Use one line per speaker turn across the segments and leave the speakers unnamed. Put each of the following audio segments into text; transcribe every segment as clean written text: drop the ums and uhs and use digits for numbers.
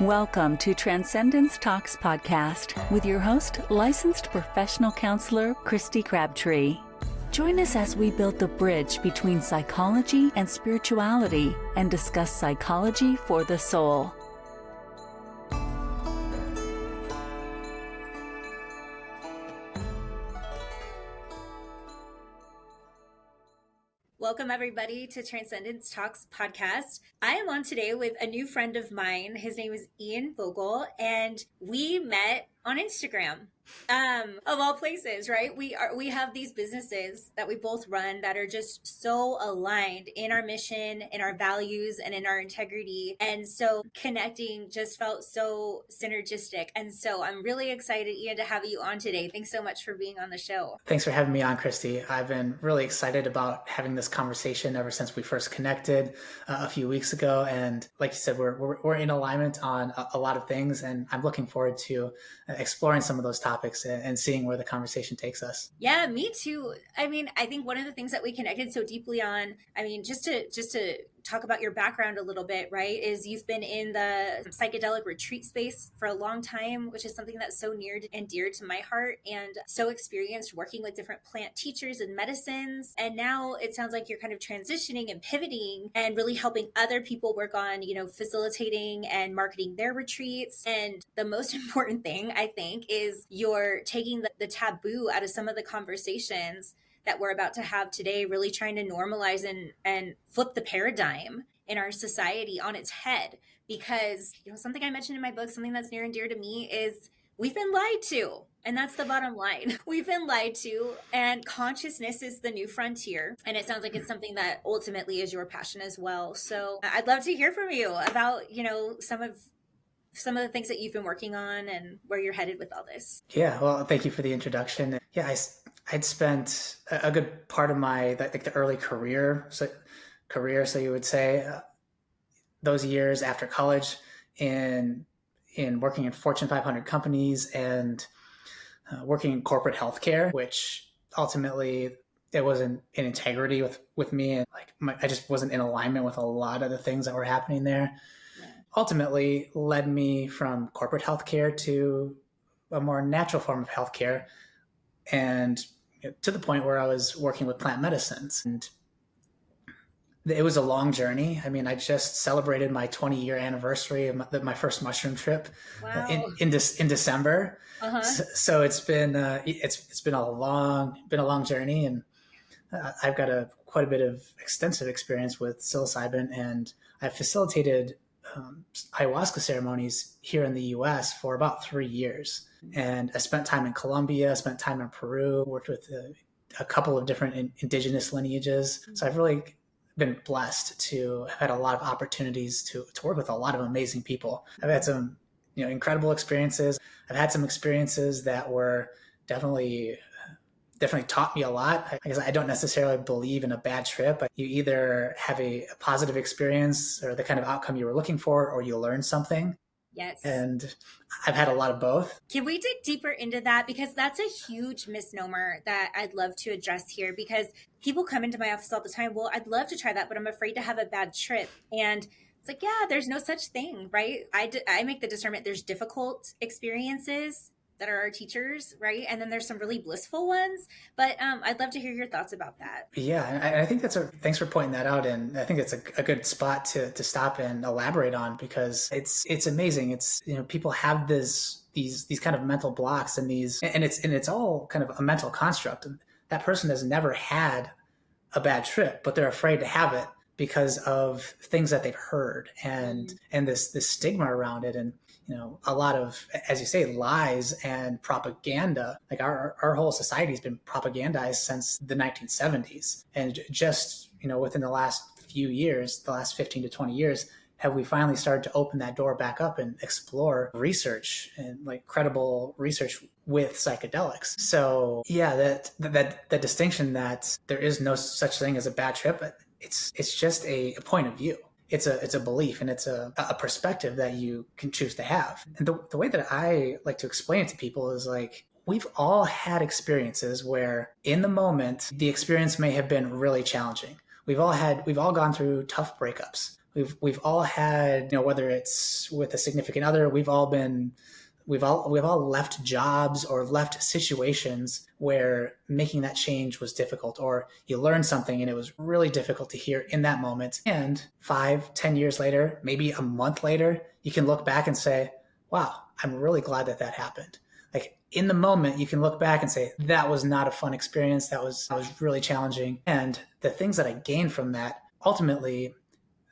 Welcome to Transcendence Talks podcast with your host, licensed professional counselor, Kristy Crabtree. Join us as we build the bridge between psychology and spirituality and discuss psychology for the soul.
Welcome, everybody, to Transcendence Talks podcast. I am on today with a new friend of mine. His name is Vogel, and we met on Instagram. Of all places, right? We have these businesses that we both run that are just so aligned in our mission, in our values, and in our integrity. And so connecting just felt so synergistic. And so I'm really excited, Ian, to have you on today. Thanks so much for being on the show.
Thanks for having me on, Kristy. I've been really excited about having this conversation ever since we first connected a few weeks ago. And like you said, we're in alignment on a lot of things, and I'm looking forward to exploring some of those topics and seeing where the conversation takes us.
Yeah, me too. I mean, I think one of the things that we connected so deeply on, just to talk about your background a little bit, right, is you've been in the psychedelic retreat space for a long time, which is something that's so near and dear to my heart, and so experienced working with different plant teachers and medicines. And now it sounds like you're kind of transitioning and pivoting and really helping other people work on, facilitating and marketing their retreats. And the most important thing, I think, is you're taking the taboo out of some of the conversations that we're about to have today, really trying to normalize and flip the paradigm in our society on its head. Because, something I mentioned in my book, something that's near and dear to me, is we've been lied to. And that's the bottom line. We've been lied to, and consciousness is the new frontier. And it sounds like it's something that ultimately is your passion as well. So I'd love to hear from you about, some of the things that you've been working on and where you're headed with all this.
Yeah, well, thank you for the introduction. Yeah, I'd spent a good part of my the early career, so you would say, those years after college in working in Fortune 500 companies and working in corporate healthcare, which ultimately it wasn't in integrity with me, and I just wasn't in alignment with a lot of the things that were happening there. Ultimately led me from corporate healthcare to a more natural form of healthcare, and to the point where I was working with plant medicines. And it was a long journey. I just celebrated my 20-year anniversary of my first mushroom trip.
Wow.
in December.
Uh-huh.
So it's been a long journey, and I've got quite a bit of extensive experience with psilocybin, and I've facilitated ayahuasca ceremonies here in the US for about 3 years. And I spent time in Colombia, spent time in Peru, worked with a couple of different indigenous lineages. So I've really been blessed to have had a lot of opportunities to work with a lot of amazing people. I've had some incredible experiences. I've had some experiences that were definitely taught me a lot. I guess I don't necessarily believe in a bad trip. You either have a positive experience or the kind of outcome you were looking for, or you learn something.
Yes.
And I've had a lot of both.
Can we dig deeper into that? Because that's a huge misnomer that I'd love to address here, because people come into my office all the time. Well, I'd love to try that, but I'm afraid to have a bad trip. And it's like, yeah, there's no such thing, right? I make the discernment there's difficult experiences that are our teachers, right? And then there's some really blissful ones. But I'd love to hear your thoughts about that.
Yeah, I think thanks for pointing that out. And I think it's a good spot to stop and elaborate on, because it's amazing. It's, people have these kind of mental blocks and it's all kind of a mental construct. That person has never had a bad trip, but they're afraid to have it because of things that they've heard and this stigma around it. And a lot of, as you say, lies and propaganda. Like our whole society has been propagandized since the 1970s. And just, within the last few years, the last 15 to 20 years, have we finally started to open that door back up and explore research and credible research with psychedelics. So yeah, that distinction that there is no such thing as a bad trip, it's just a point of view. It's a belief, and it's a perspective that you can choose to have. And the way that I like to explain it to people is we've all had experiences where in the moment, the experience may have been really challenging. We've all gone through tough breakups, we've all had, whether it's with a significant other, we've all left jobs or left situations where making that change was difficult, or you learned something and it was really difficult to hear in that moment. And 5, 10 years later, maybe a month later, you can look back and say, wow, I'm really glad that happened. Like in the moment, you can look back and say, that was not a fun experience. That was really challenging. And the things that I gained from that, ultimately,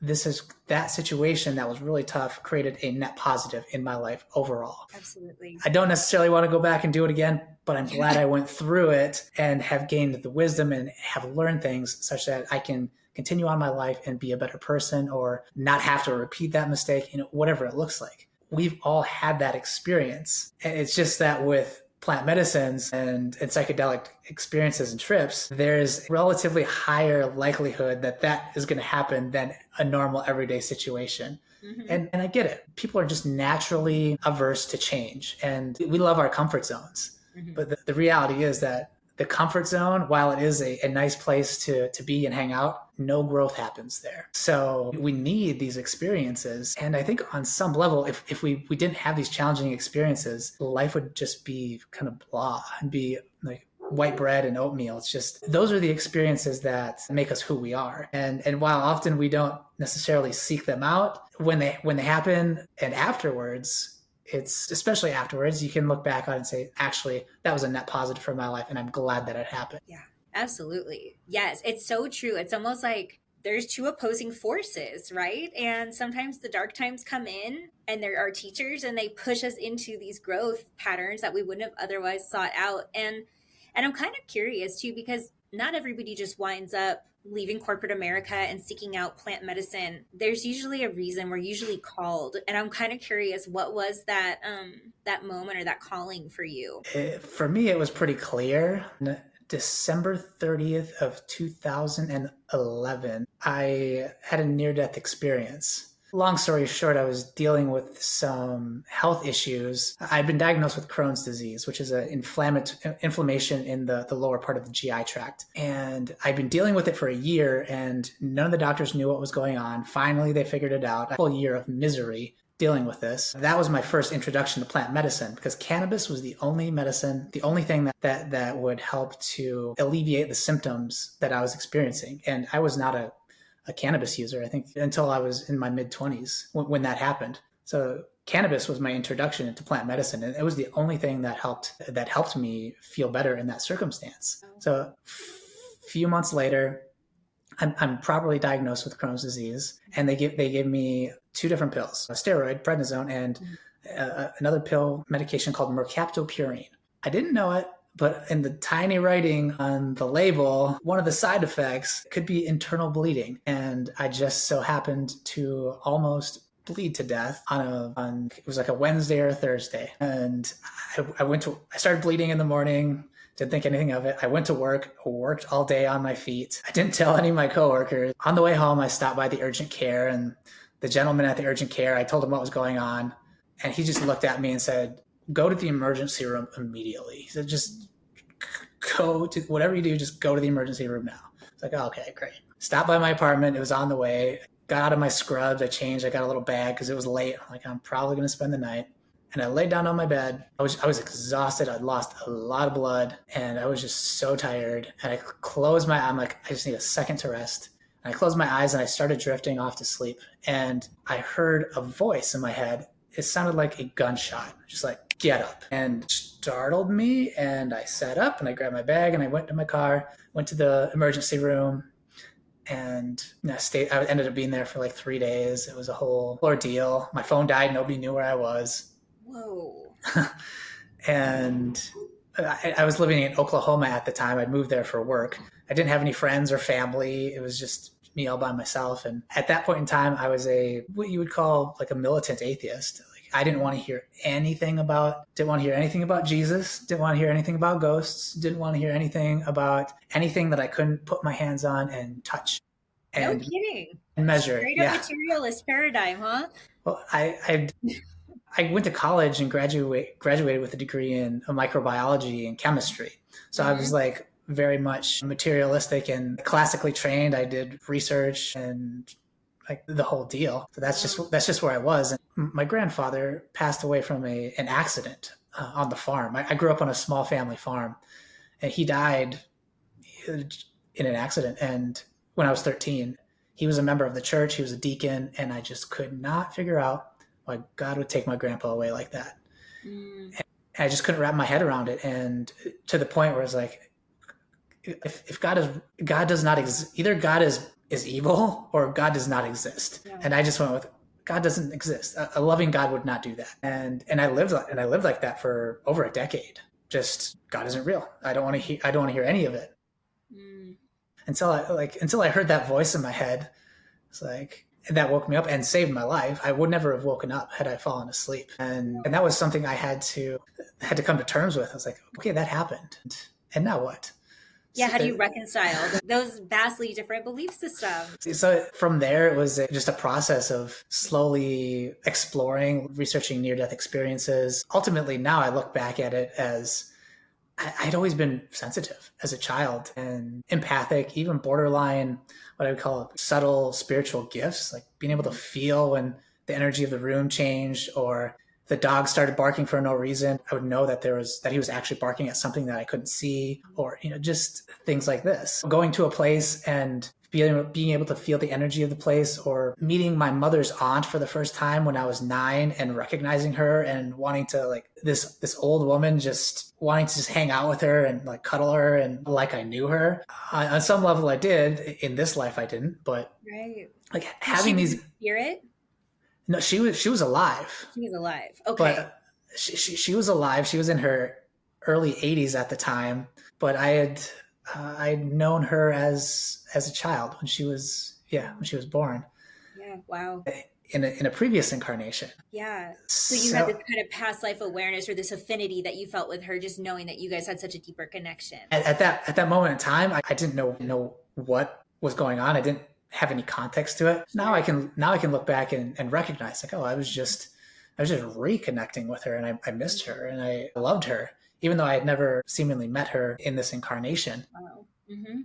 that situation that was really tough created a net positive in my life overall.
Absolutely.
I don't necessarily want to go back and do it again, but I'm glad I went through it and have gained the wisdom and have learned things such that I can continue on my life and be a better person, or not have to repeat that mistake, whatever it looks like. We've all had that experience. And it's just that with plant medicines and psychedelic experiences and trips, there's relatively higher likelihood that is going to happen than a normal everyday situation. Mm-hmm. And I get it. People are just naturally averse to change, and we love our comfort zones. Mm-hmm. But the reality is that the comfort zone, while it is a nice place to be and hang out, no growth happens there. So we need these experiences. And I think on some level, if we didn't have these challenging experiences, life would just be kind of blah and be like white bread and oatmeal. It's just, those are the experiences that make us who we are. And while often we don't necessarily seek them out, when they happen and afterwards, especially afterwards, you can look back on it and say, actually, that was a net positive for my life, and I'm glad that it happened.
Yeah, absolutely. Yes, it's so true. It's almost like there's two opposing forces, right? And sometimes the dark times come in and there are teachers, and they push us into these growth patterns that we wouldn't have otherwise sought out. And I'm kind of curious too, because not everybody just winds up leaving corporate America and seeking out plant medicine. There's usually a reason. We're usually called. And I'm kind of curious, what was that moment or that calling for you?
For me, it was pretty clear. December 30th of 2011, I had a near-death experience. Long story short, I was dealing with some health issues. I'd been diagnosed with Crohn's disease, which is an inflammation in the lower part of the GI tract. And I'd been dealing with it for a year, and none of the doctors knew what was going on. Finally, they figured it out. A whole year of misery dealing with this. That was my first introduction to plant medicine, because cannabis was the only medicine, the only thing that would help to alleviate the symptoms that I was experiencing. And I was not a cannabis user, I think, until I was in my mid-20s when that happened. So cannabis was my introduction into plant medicine, and it was the only thing that helped me feel better in that circumstance. So a few months later, I'm properly diagnosed with Crohn's disease, and they gave me 2 different pills: a steroid, prednisone, and another pill medication called mercaptopurine. I didn't know it, but in the tiny writing on the label, one of the side effects could be internal bleeding. And I just so happened to almost bleed to death on it was like a Wednesday or a Thursday. And I started bleeding in the morning, didn't think anything of it. I went to work, worked all day on my feet. I didn't tell any of my coworkers. On the way home, I stopped by the urgent care, and the gentleman at the urgent care, I told him what was going on. And he just looked at me and said, "Go to the emergency room immediately." He said, "Just go to whatever you do, just go to the emergency room now." It's like, oh, okay, great. Stopped by my apartment. It was on the way. Got out of my scrubs. I changed. I got a little bag because it was late. I'm like, I'm probably going to spend the night. And I laid down on my bed. I was exhausted. I'd lost a lot of blood, and I was just so tired. And I closed my eyes. I'm like, I just need a second to rest. And I closed my eyes, and I started drifting off to sleep. And I heard a voice in my head. It sounded like a gunshot, just like, "Get up," and startled me. And I sat up, and I grabbed my bag, and I went to my car, went to the emergency room, and I ended up being there for like 3 days. It was a whole ordeal. My phone died. Nobody knew where I was.
Whoa.
And I was living in Oklahoma at the time. I'd moved there for work. I didn't have any friends or family. It was just me all by myself. And at that point in time, I was what you would call like a militant atheist. I didn't want to hear anything about Jesus, didn't want to hear anything about ghosts, didn't want to hear anything about anything that I couldn't put my hands on and touch. And,
no kidding.
And measure.
Straight up materialist paradigm, huh?
Well, I went to college and graduated with a degree in microbiology and chemistry. So I was like very much materialistic and classically trained. I did research, and like the whole deal. So that's just where I was. And my grandfather passed away from an accident on the farm. I grew up on a small family farm, and he died in an accident. And when I was 13, he was a member of the church. He was a deacon, and I just could not figure out why God would take my grandpa away like that. And I just couldn't wrap my head around it. And to the point where it's like, if God does not exist, either God is evil or God does not exist. Yeah. And I just went with God doesn't exist. A loving God would not do that. And I lived like that for over a decade. Just God isn't real. I don't want to hear any of it. Until I heard that voice in my head. It's like, and that woke me up and saved my life. I would never have woken up had I fallen asleep. And that was something I had to come to terms with. I was like, okay, that happened. And now what?
Yeah, how do you reconcile those vastly different belief systems?
So from there, it was just a process of slowly exploring, researching near-death experiences. Ultimately, now I look back at it as I'd always been sensitive as a child and empathic, even borderline, what I would call subtle spiritual gifts, like being able to feel when the energy of the room changed, or the dog started barking for no reason. I would know that he was actually barking at something that I couldn't see, or, just things like this. Going to a place and being able to feel the energy of the place, or meeting my mother's aunt for the first time when I was 9 and recognizing her and wanting to, like, this old woman, just wanting to just hang out with her and like cuddle her and like I knew her. On some level I did. In this life I didn't, but
right.
Like having these
spirit.
No, she was alive.
She was alive. Okay.
But she was alive. She was in her early 80s at the time, but I'd known her as a child when she was born.
Yeah. Wow.
In a previous incarnation.
Yeah. So you had this kind of past life awareness, or this affinity that you felt with her, just knowing that you guys had such a deeper connection.
At that moment in time, I didn't know what was going on. I didn't have any context to it. Now I can look back and recognize, like, oh, I was just reconnecting with her, and I missed her, and I loved her, even though I had never seemingly met her in this incarnation.
Wow. Mm-hmm.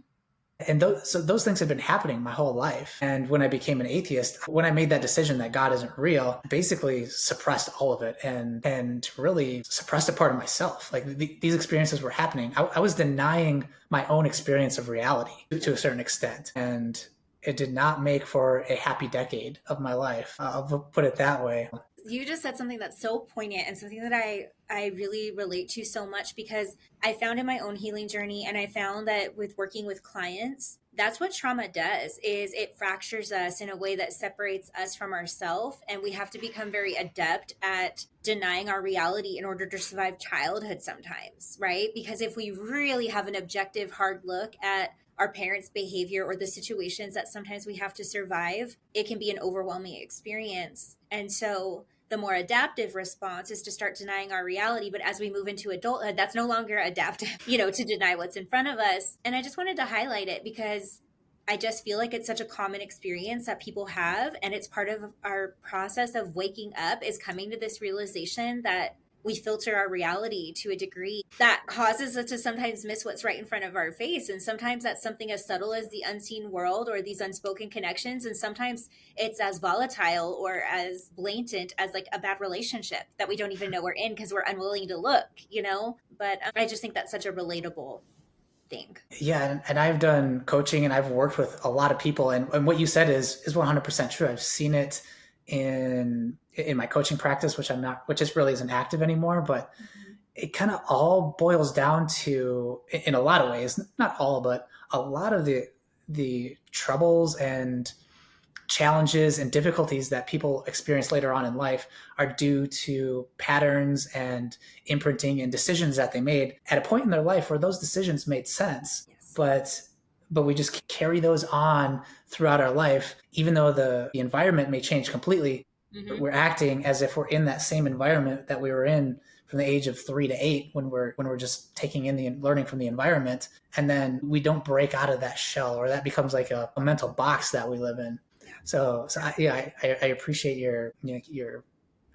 And those things have been happening my whole life. And when I became an atheist, when I made that decision that God isn't real, I basically suppressed all of it and really suppressed a part of myself. Like these experiences were happening. I was denying my own experience of reality to a certain extent. And it did not make for a happy decade of my life. I'll put it that way.
You just said something that's so poignant, and something that I really relate to so much, because I found in my own healing journey, and I found that with working with clients, that's what trauma does, is it fractures us in a way that separates us from ourselves. And we have to become very adept at denying our reality in order to survive childhood sometimes, right? Because if we really have an objective, hard look at our parents' behavior or the situations that sometimes we have to survive, it can be an overwhelming experience. And so the more adaptive response is to start denying our reality. But as we move into adulthood, that's no longer adaptive, to deny what's in front of us. And I just wanted to highlight it because I just feel like it's such a common experience that people have. And it's part of our process of waking up, is coming to this realization that we filter our reality to a degree that causes us to sometimes miss what's right in front of our face. And sometimes that's something as subtle as the unseen world or these unspoken connections. And sometimes it's as volatile or as blatant as like a bad relationship that we don't even know we're in because we're unwilling to look, But I just think that's such a relatable thing.
Yeah. And I've done coaching and I've worked with a lot of people. And what you said is 100% true. I've seen it in my coaching practice, which really isn't active anymore, but it kind of all boils down to, in a lot of ways, not all, but a lot of the troubles and challenges and difficulties that people experience later on in life are due to patterns and imprinting and decisions that they made at a point in their life where those decisions made sense. Yes. But we just carry those on throughout our life, even though the environment may change completely. Mm-hmm. We're acting as if we're in that same environment that we were in from the age of 3 to 8 when we're just taking in learning from the environment, and then we don't break out of that shell, or that becomes like a mental box that we live in. Yeah. So I appreciate your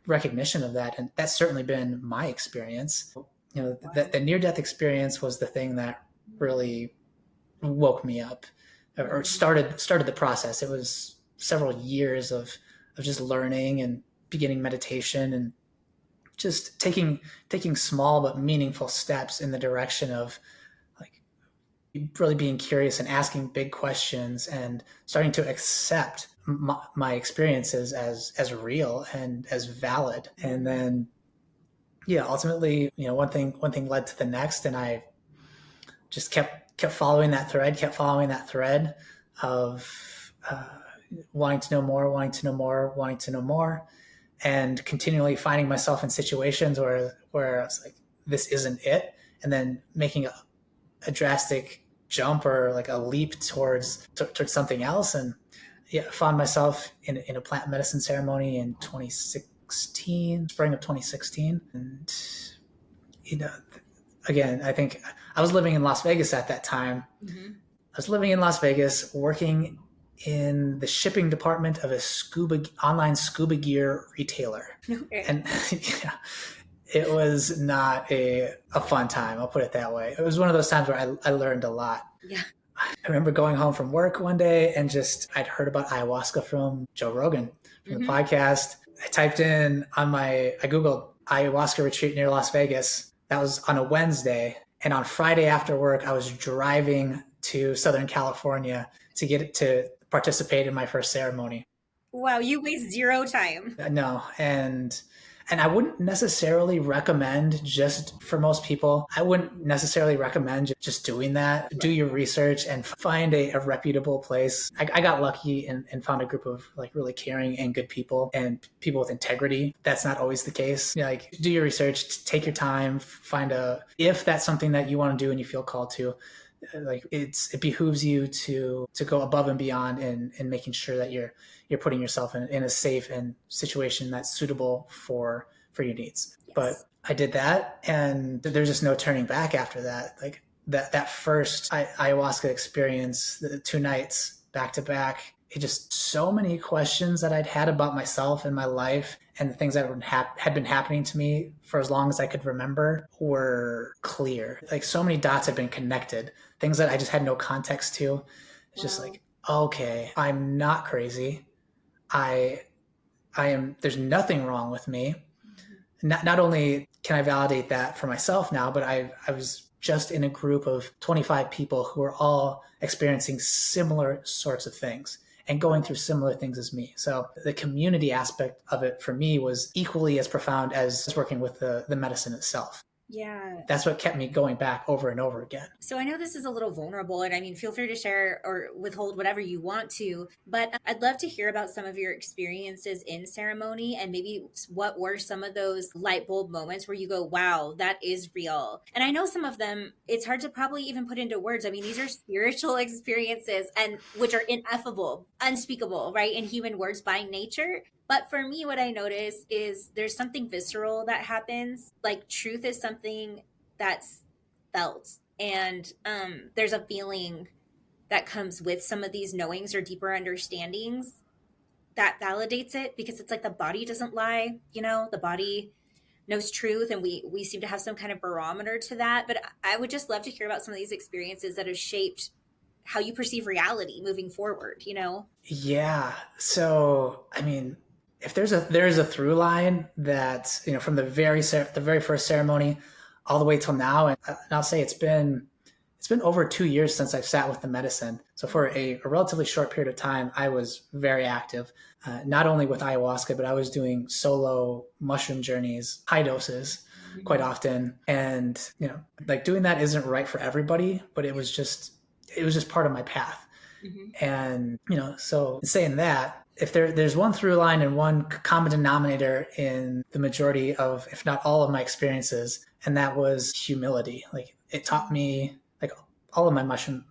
recognition of that, and that's certainly been my experience. Wow. The near-death experience was the thing that really woke me up, or started the process. It was several years of just learning and beginning meditation and just taking small but meaningful steps in the direction of like really being curious and asking big questions and starting to accept my experiences as real and as valid. And then ultimately, one thing led to the next, and I just kept following that thread of wanting to know more, and continually finding myself in situations where I was like, this isn't it, and then making a drastic jump or like a leap towards something else. And found myself in a plant medicine ceremony in 2016, spring of 2016, and again, I think I was living in Las Vegas at that time. Mm-hmm. I was living in Las Vegas, working in the shipping department of a online scuba gear retailer. Okay. And it was not a fun time. I'll put it that way. It was one of those times where I learned a lot. Yeah. I remember going home from work one day and I'd heard about ayahuasca from Joe Rogan from the podcast. I typed in I Googled ayahuasca retreat near Las Vegas. That was on a Wednesday. And on Friday after work, I was driving to Southern California to participate in my first ceremony.
Wow, you waste zero time.
No, and I wouldn't necessarily recommend, just for most people, I wouldn't necessarily recommend just doing that. Do your research and find a reputable place. I got lucky and found a group of like really caring and good people and people with integrity. That's not always the case. Like, do your research, take your time, if that's something that you want to do and you feel called to, like it behooves you to go above and beyond in making sure that you're putting yourself in a safe and situation that's suitable for your needs. Yes. But I did that, and there's just no turning back after that. Like that first ayahuasca experience, the 2 nights back to back, it just so many questions that I'd had about myself and my life and the things that had been happening to me for as long as I could remember were clear. Like so many dots had been connected, things that I just had no context to. It's just like, okay, I'm not crazy. I am, there's nothing wrong with me. Not only can I validate that for myself now, but I was just in a group of 25 people who were all experiencing similar sorts of things and going through similar things as me. So the community aspect of it for me was equally as profound as working with the medicine itself.
Yeah.
That's what kept me going back over and over again.
So I know this is a little vulnerable, and I mean, feel free to share or withhold whatever you want to, but I'd love to hear about some of your experiences in ceremony and maybe what were some of those light bulb moments where you go, wow, that is real. And I know some of them, it's hard to probably even put into words. I mean, these are spiritual experiences and which are ineffable, unspeakable, right? In human words by nature. But for me, what I notice is there's something visceral that happens. Like truth is something that's felt. And there's a feeling that comes with some of these knowings or deeper understandings that validates it, because it's like the body doesn't lie, the body knows truth, and we seem to have some kind of barometer to that. But I would just love to hear about some of these experiences that have shaped how you perceive reality moving forward,
Yeah. So, I mean, if there is a through line that, from the very first ceremony all the way till now, and I'll say it's been over 2 years since I've sat with the medicine. So for a relatively short period of time, I was very active, not only with ayahuasca, but I was doing solo mushroom journeys, high doses quite often. And, like doing that isn't right for everybody, but it was just part of my path. Mm-hmm. And, so saying that, if there's one through line and one common denominator in the majority of, if not all of my experiences, and that was humility. Like it taught me, like all of my mushroom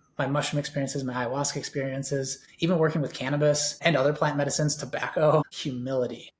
experiences, my ayahuasca experiences, even working with cannabis and other plant medicines, tobacco, humility.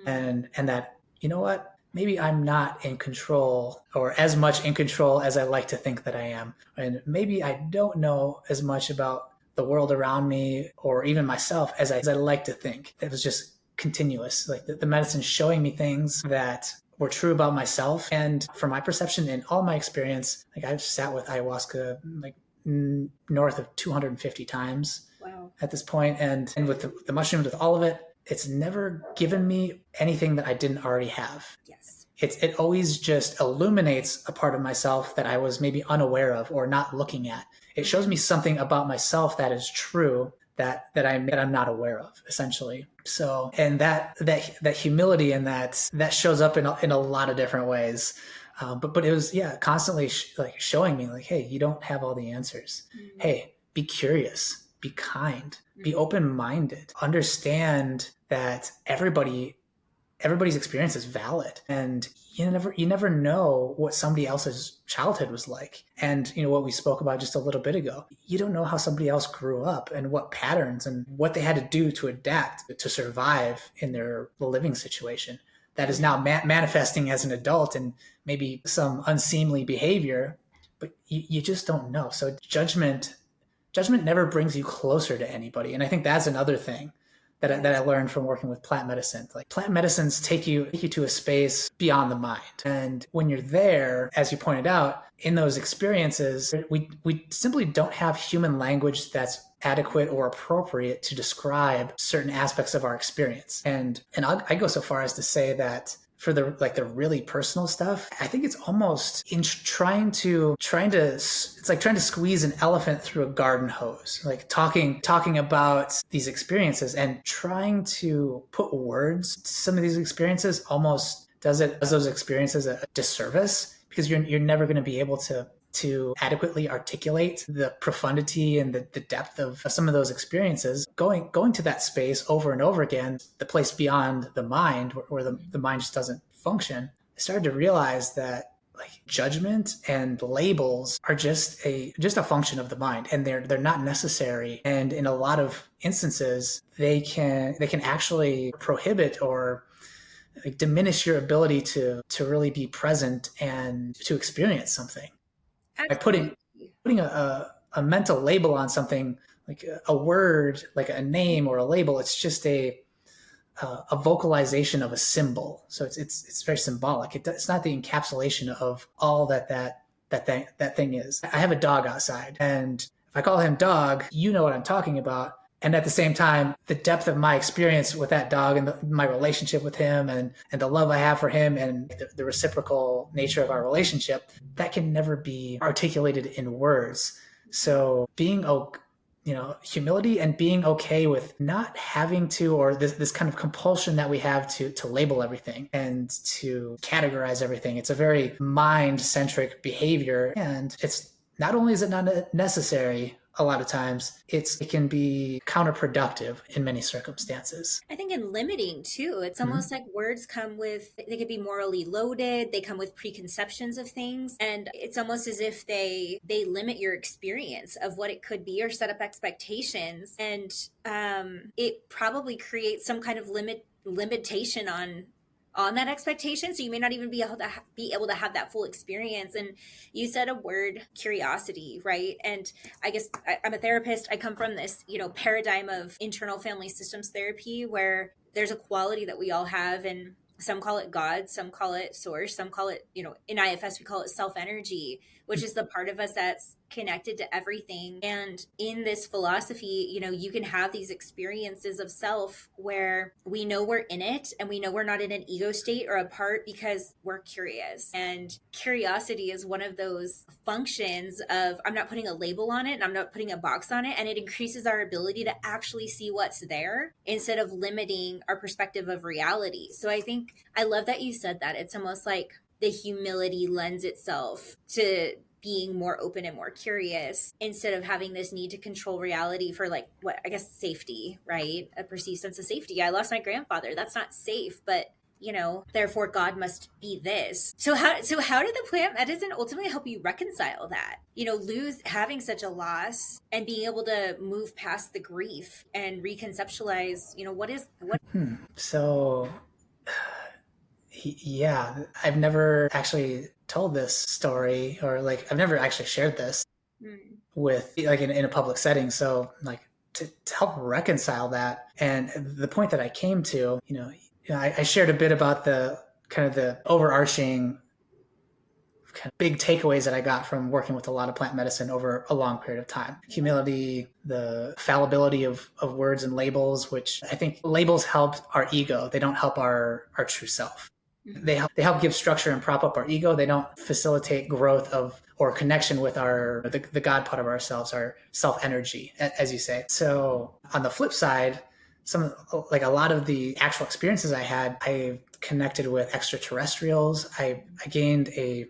And that, what? Maybe I'm not in control, or as much in control as I like to think that I am. And maybe I don't know as much about the world around me or even myself as I like to think. It was just continuous. Like the medicine showing me things that were true about myself. And from my perception in all my experience, like I've sat with ayahuasca like north of 250 times.
Wow.
at this point. And with the mushrooms, with all of it, it's never given me anything that I didn't already have.
Yes.
It always just illuminates a part of myself that I was maybe unaware of or not looking at. It shows me something about myself that is true that I'm not aware of, essentially. So, and that humility and that shows up in a lot of different ways. But it was, constantly like showing me like, hey, you don't have all the answers.
Mm-hmm.
Hey, be curious, be kind, be open-minded, understand that everybody's experience is valid, and you never know what somebody else's childhood was like. And what we spoke about just a little bit ago, you don't know how somebody else grew up and what patterns and what they had to do to adapt to survive in their living situation that is now manifesting as an adult and maybe some unseemly behavior, but you just don't know. So judgment never brings you closer to anybody. And I think that's another thing that I learned from working with plant medicine. Like, plant medicines take you to a space beyond the mind. And when you're there, as you pointed out, in those experiences, we simply don't have human language that's adequate or appropriate to describe certain aspects of our experience. And I go so far as to say that for the really personal stuff, I think it's almost in trying to it's like trying to squeeze an elephant through a garden hose, like talking about these experiences and trying to put words to some of these experiences almost does those experiences a disservice, because you're never going to be able to adequately articulate the profundity and the depth of some of those experiences. Going to that space over and over again, the place beyond the mind where the mind just doesn't function, I started to realize that like judgment and labels are just a function of the mind, and they're not necessary. And in a lot of instances, they can actually prohibit or like diminish your ability to really be present and to experience something.
Absolutely.
By putting a mental label on something, like a word, like a name or a label, it's just a vocalization of a symbol. So it's very symbolic. It's not the encapsulation of all that thing is. I have a dog outside, and if I call him dog, you know what I'm talking about. And at the same time, the depth of my experience with that dog and my relationship with him and the love I have for him and the reciprocal nature of our relationship, that can never be articulated in words. So humility and being okay with not having to, or this kind of compulsion that we have to label everything and to categorize everything. It's a very mind-centric behavior. And it's not only is it not necessary, a lot of times it can be counterproductive in many circumstances.
I think in limiting too, it's almost like words they could be morally loaded. They come with preconceptions of things. And it's almost as if they limit your experience of what it could be or set up expectations. And it probably creates some kind of limitation on that expectation. So you may not even be able to have that full experience. And you said a word, curiosity, right? And I guess I'm a therapist. I come from this, paradigm of internal family systems therapy, where there's a quality that we all have, and some call it God, some call it source, some call it, in IFS, we call it self-energy, which is the part of us that's connected to everything. And in this philosophy, you can have these experiences of self where we know we're in it and we know we're not in an ego state or a part because we're curious. And curiosity is one of those functions of, I'm not putting a label on it and I'm not putting a box on it. And it increases our ability to actually see what's there instead of limiting our perspective of reality. So I love that you said that. It's almost like the humility lends itself to being more open and more curious instead of having this need to control reality for safety, right? A perceived sense of safety. I lost my grandfather. That's not safe, but therefore God must be this. So how did the plant medicine ultimately help you reconcile that? Having such a loss and being able to move past the grief and reconceptualize, what?
So yeah, I've never actually told this story, or I've never actually shared this with in a public setting. So to help reconcile that, and the point that I came to, I shared a bit about the kind of the overarching kind of big takeaways that I got from working with a lot of plant medicine over a long period of time. Humility, the fallibility of words and labels, which I think labels help our ego. They don't help our true self. They help give structure and prop up our ego. They don't facilitate growth of or connection with the God part of ourselves, our self energy, as you say. So on the flip side, a lot of the actual experiences I had, I connected with extraterrestrials. I gained a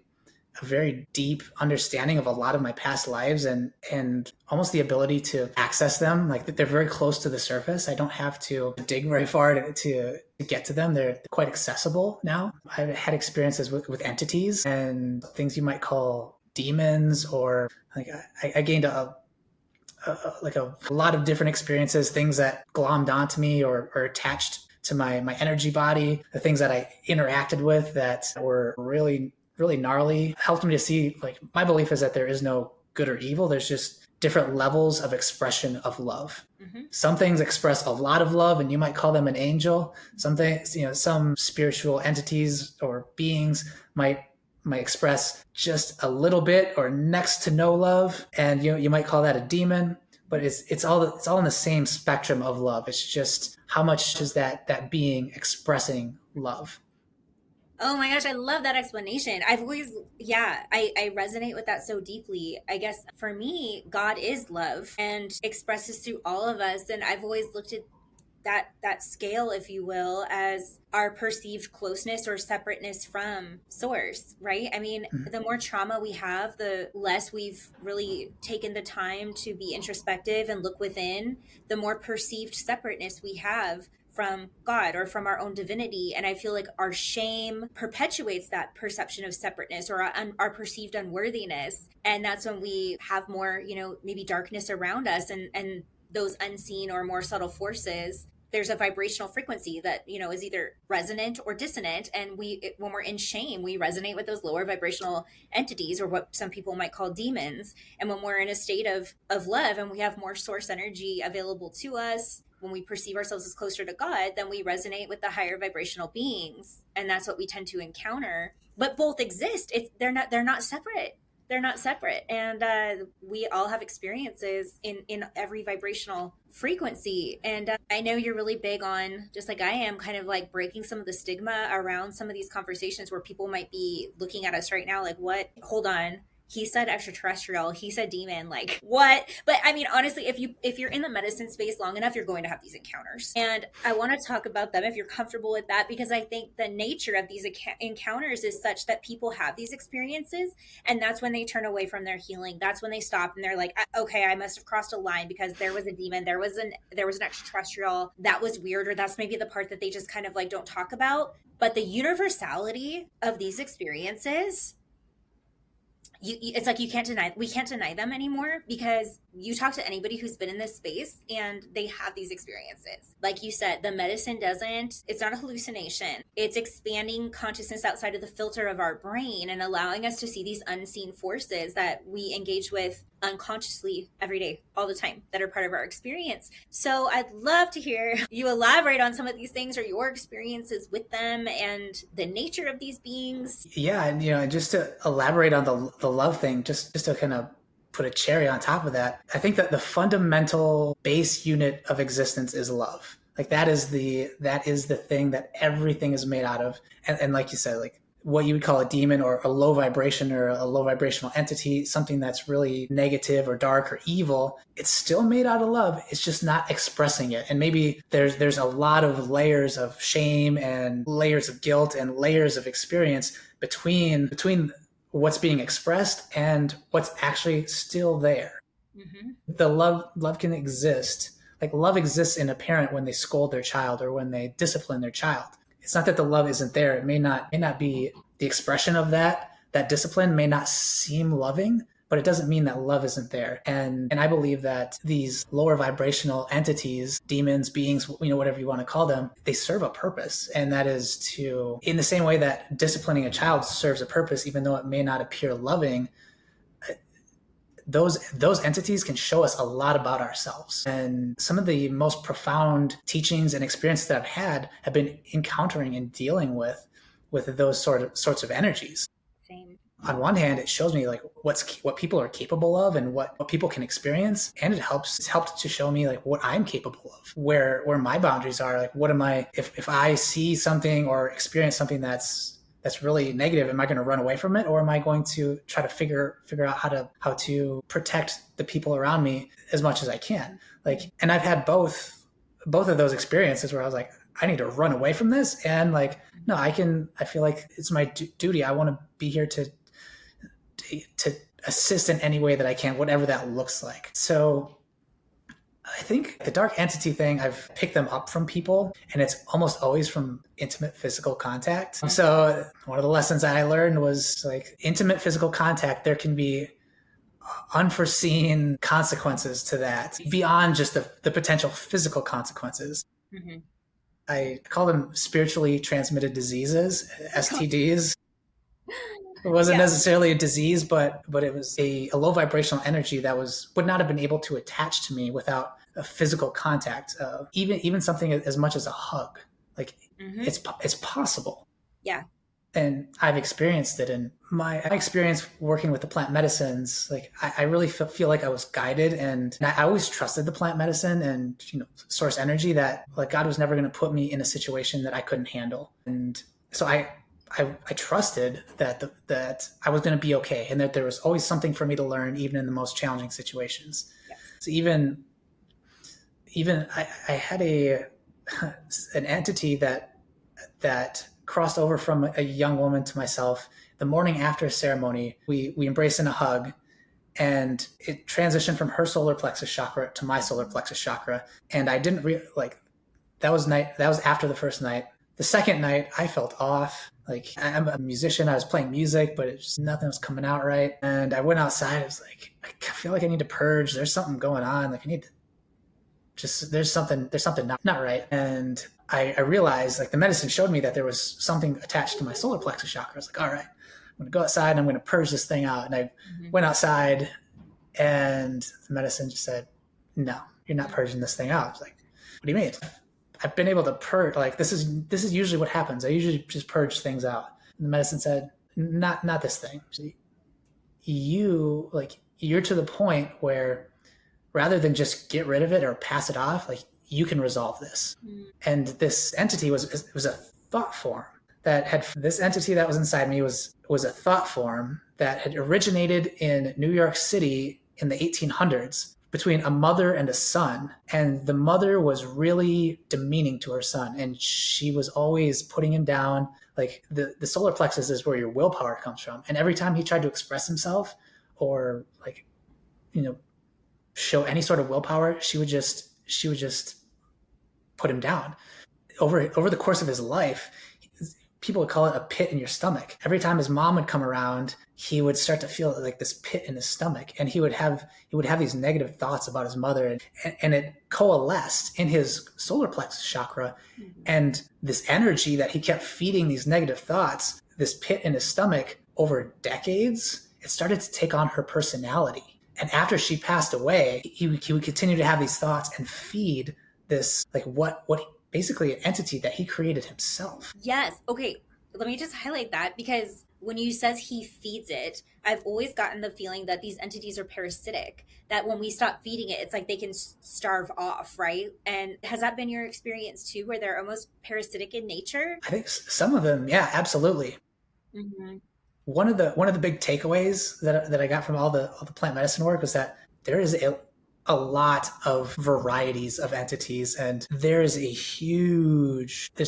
very deep understanding of a lot of my past lives and almost the ability to access them. Like they're very close to the surface. I don't have to dig very far to get to them. They're quite accessible now. I've had experiences with entities and things you might call demons, or like I gained a lot of different experiences, things that glommed onto me or attached to my energy body, the things that I interacted with that were really, really gnarly, helped me to see, like, my belief is that there is no good or evil. There's just different levels of expression of love. Mm-hmm. Some things express a lot of love and you might call them an angel. Some things, some spiritual entities or beings might express just a little bit or next to no love, and you might call that a demon. But it's all in the same spectrum of love. It's just how much is that being expressing love.
Oh my gosh, I love that explanation. I've always, I resonate with that so deeply. I guess for me, God is love and expresses through all of us. And I've always looked at that scale, if you will, as our perceived closeness or separateness from source, right? I mean, the more trauma we have, the less we've really taken the time to be introspective and look within, the more perceived separateness we have from God or from our own divinity. And I feel like our shame perpetuates that perception of separateness or our perceived unworthiness. And that's when we have more, maybe darkness around us and those unseen or more subtle forces. There's a vibrational frequency that, is either resonant or dissonant. And when we're in shame, we resonate with those lower vibrational entities, or what some people might call demons. And when we're in a state of love and we have more source energy available to us, when we perceive ourselves as closer to God, then we resonate with the higher vibrational beings. And that's what we tend to encounter. But both exist. They're not separate. They're not separate. And we all have experiences in every vibrational frequency. And I know you're really big on, just like I am, kind of like breaking some of the stigma around some of these conversations where people might be looking at us right now like, what? Hold on. He said extraterrestrial, he said demon, like what? But I mean, honestly, if you're in the medicine space long enough, you're going to have these encounters. And I want to talk about them if you're comfortable with that, because I think the nature of these encounters is such that people have these experiences. And that's when they turn away from their healing. That's when they stop and they're like, okay, I must have crossed a line because there was a demon, there was an extraterrestrial, that was weird, or that's maybe the part that they just kind of like don't talk about. But the universality of these experiences, it's like we can't deny them anymore, because you talk to anybody who's been in this space and they have these experiences. Like you said, the medicine it's not a hallucination. It's expanding consciousness outside of the filter of our brain and allowing us to see these unseen forces that we engage with unconsciously every day, all the time, that are part of our experience. So I'd love to hear you elaborate on some of these things or your experiences with them and the nature of these beings.
Yeah. And, just to elaborate on the love thing, just to kind of put a cherry on top of that, I think that the fundamental base unit of existence is love. Like that is the thing that everything is made out of. And like you said, like what you would call a demon or a low vibration or a low vibrational entity, something that's really negative or dark or evil, it's still made out of love. It's just not expressing it. And maybe there's a lot of layers of shame and layers of guilt and layers of experience between what's being expressed and what's actually still there. Mm-hmm. The love can exist. Like love exists in a parent when they scold their child or when they discipline their child. It's not that the love isn't there. It may not be the expression of that discipline may not seem loving, but it doesn't mean that love isn't there. And I believe that these lower vibrational entities, demons, beings, whatever you want to call them, they serve a purpose. And that is to, in the same way that disciplining a child serves a purpose, even though it may not appear loving, those entities can show us a lot about ourselves. And some of the most profound teachings and experiences that I've had have been encountering and dealing with those sorts of energies.
Same.
on one hand, it shows me like what people are capable of and what people can experience. And it's helped to show me like what I'm capable of, where my boundaries are. Like, what am I, if I see something or experience something that's really negative, am I going to run away from it? Or am I going to try to figure out how to protect the people around me as much as I can? Like, and I've had both of those experiences where I was like, I need to run away from this. And like, no, I feel like it's my duty. I want to be here to assist in any way that I can, whatever that looks like. So I think the dark entity thing, I've picked them up from people, and it's almost always from intimate physical contact. So one of the lessons I learned was like intimate physical contact, there can be unforeseen consequences to that beyond just the potential physical consequences. Mm-hmm. I call them spiritually transmitted diseases, STDs. It wasn't necessarily a disease, but it was a low vibrational energy that would not have been able to attach to me without a physical contact. Even something as much as a hug, like it's possible.
Yeah.
And I've experienced it in my experience working with the plant medicines. Like I really feel like I was guided, and I always trusted the plant medicine and source energy, that like God was never going to put me in a situation that I couldn't handle. And so I trusted that I was going to be okay, and that there was always something for me to learn, even in the most challenging situations. Yes. So even I had an entity that crossed over from a young woman to myself. The morning after a ceremony, we embraced in a hug, and it transitioned from her solar plexus chakra to my solar plexus chakra. And I didn't that was after the first night. The second night, I felt off. Like, I'm a musician. I was playing music, but nothing was coming out right. And I went outside. I was like, I feel like I need to purge. There's something going on. Like, I need to there's something not right. And I realized, like, the medicine showed me that there was something attached to my solar plexus chakra. I was like, all right, I'm going to go outside and I'm going to purge this thing out. And I went outside, and the medicine just said, no, you're not purging this thing out. I was like, what do you mean? I've been able to purge, like, this is usually what happens. I usually just purge things out. And the medicine said, not this thing. You're to the point where rather than just get rid of it or pass it off, like, you can resolve this. And this entity was a thought form that had, this entity that was inside me was a thought form that had originated in New York City in the 1800s between a mother and a son. And the mother was really demeaning to her son, and she was always putting him down. Like, the solar plexus is where your willpower comes from. And every time he tried to express himself or, like, show any sort of willpower, she would just put him down. Over the course of his life, people would call it a pit in your stomach. Every time his mom would come around, he would start to feel like this pit in his stomach, and he would have these negative thoughts about his mother, and it coalesced in his solar plexus chakra. And this energy that he kept feeding these negative thoughts, this pit in his stomach, over decades, it started to take on her personality. And after she passed away, he would continue to have these thoughts and feed this, like, what basically an entity that he created himself.
Yes. Okay. Let me just highlight that, because when you says he feeds it, I've always gotten the feeling that these entities are parasitic, that when we stop feeding it, it's like they can starve off, right? And has that been your experience too, where they're almost parasitic in nature?
I think some of them, yeah, absolutely. Mm-hmm. One of the big takeaways that I got from all the plant medicine work was that there is a lot of varieties of entities, and there's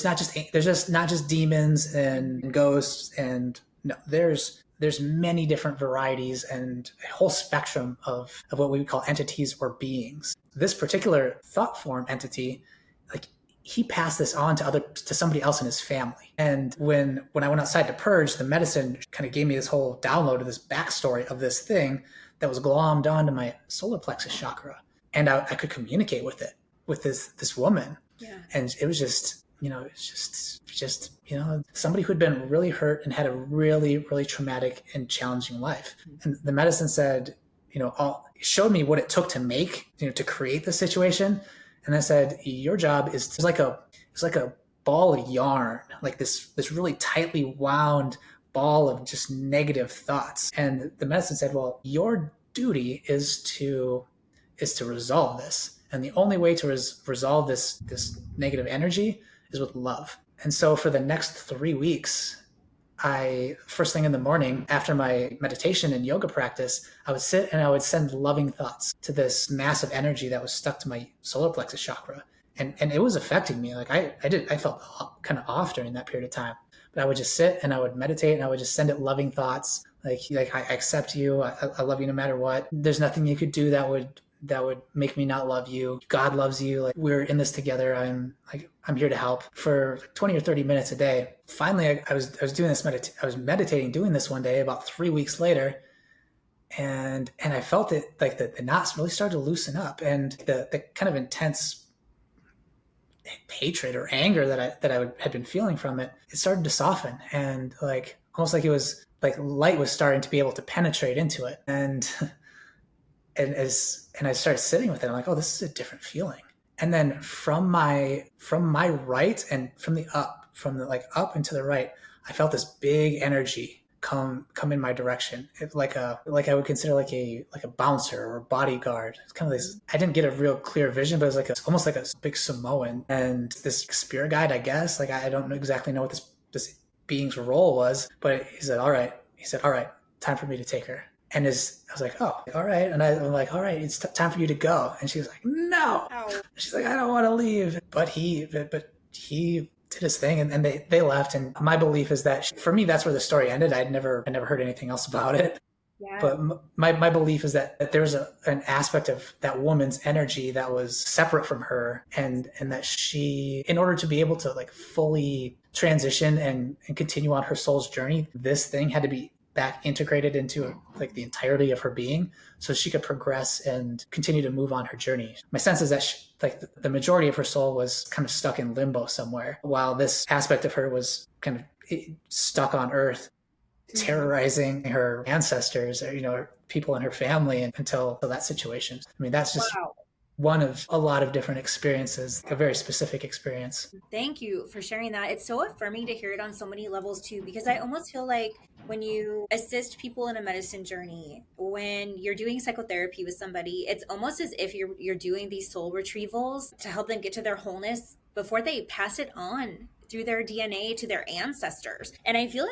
not just demons and ghosts, and no, there's many different varieties and a whole spectrum of what we would call entities or beings. This particular thought form entity, like, he passed this on to somebody else in his family. And when I went outside to purge, the medicine kind of gave me this whole download of this backstory of this thing that was glommed onto my solar plexus chakra. And I could communicate with it, with this woman. Yeah. And it was just, somebody who'd been really hurt and had a really, really traumatic and challenging life. And the medicine said, showed me what it took to to create the situation. And I said, your job is, it's like a ball of yarn, like this really tightly wound ball of just negative thoughts. And the medicine said, well, your duty is to resolve this. And the only way to resolve this negative energy is with love. And so for the next 3 weeks, first thing in the morning after my meditation and yoga practice, I would sit and I would send loving thoughts to this massive energy that was stuck to my solar plexus chakra. And it was affecting me. Like I felt kind of off during that period of time, but I would just sit and I would meditate and I would just send it loving thoughts. Like I accept you. I love you no matter what. There's nothing you could do that would make me not love you. God loves you. Like, we're in this together. I'm here to help for 20 or 30 minutes a day. Finally, I was doing this I was meditating, doing this one day about 3 weeks later. And I felt it, like the knots really started to loosen up, and the kind of intense hatred or anger that I had been feeling from it started to soften, and like almost like it was like light was starting to be able to penetrate into it. And I started sitting with it, I'm like, oh, this is a different feeling. And then from my right and from the up and to the right, I felt this big energy come in my direction. Like I would consider like a bouncer or a bodyguard. It's kind of this, I didn't get a real clear vision, but it was almost like a big Samoan, and this spirit guide, I guess. Like, I don't exactly know what this being's role was, but he said, all right, time for me to take her. And I was like, oh, all right. And I'm like, all right, it's time for you to go. And she was like, no. Ow. She's like, I don't want to leave. But he did his thing, and they left. And my belief is that for me, that's where the story ended. I never heard anything else about it. Yeah. But my belief is that there's an aspect of that woman's energy that was separate from her, and that she, in order to be able to like fully transition and continue on her soul's journey, this thing had to be back integrated into like the entirety of her being, so she could progress and continue to move on her journey. My sense is that the majority of her soul was kind of stuck in limbo somewhere, while this aspect of her was kind of stuck on Earth, terrorizing her ancestors, or, people in her family, until that situation. I mean, that's just one of a lot of different experiences, a very specific experience.
Thank you for sharing that. It's so affirming to hear it on so many levels too, because I almost feel like when you assist people in a medicine journey, when you're doing psychotherapy with somebody, it's almost as if you're doing these soul retrievals to help them get to their wholeness before they pass it on through their DNA to their ancestors. And I feel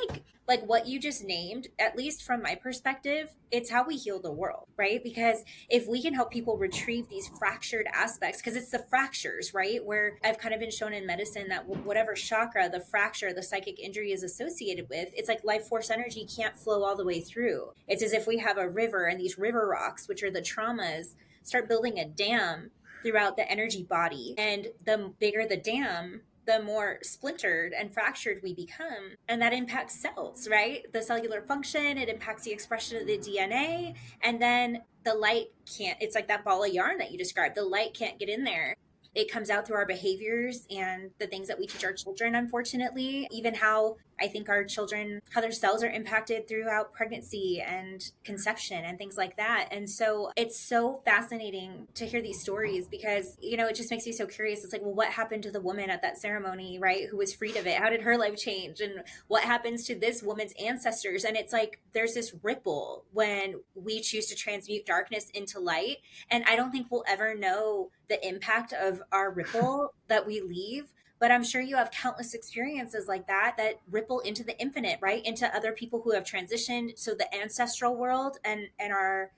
like what you just named, at least from my perspective, it's how we heal the world, right? Because if we can help people retrieve these fractured aspects, because it's the fractures, right? Where I've kind of been shown in medicine that whatever chakra, the fracture, the psychic injury is associated with, it's like life force energy can't flow all the way through. It's as if we have a river, and these river rocks, which are the traumas, start building a dam throughout the energy body. And the bigger the dam, the more splintered and fractured we become. And that impacts cells, right? The cellular function, it impacts the expression of the DNA. And then the light can't, it's like that ball of yarn that you described. The light can't get in there. It comes out through our behaviors and the things that we teach our children, unfortunately. Even how I think our children, how their cells are impacted throughout pregnancy and conception and things like that. And so it's so fascinating to hear these stories, because, it just makes me so curious. It's like, well, what happened to the woman at that ceremony, right? Who was freed of it? How did her life change? And what happens to this woman's ancestors? And it's like, there's this ripple when we choose to transmute darkness into light. And I don't think we'll ever know the impact of our ripple that we leave. But I'm sure you have countless experiences like that ripple into the infinite, right? Into other people who have transitioned. So the ancestral world and our,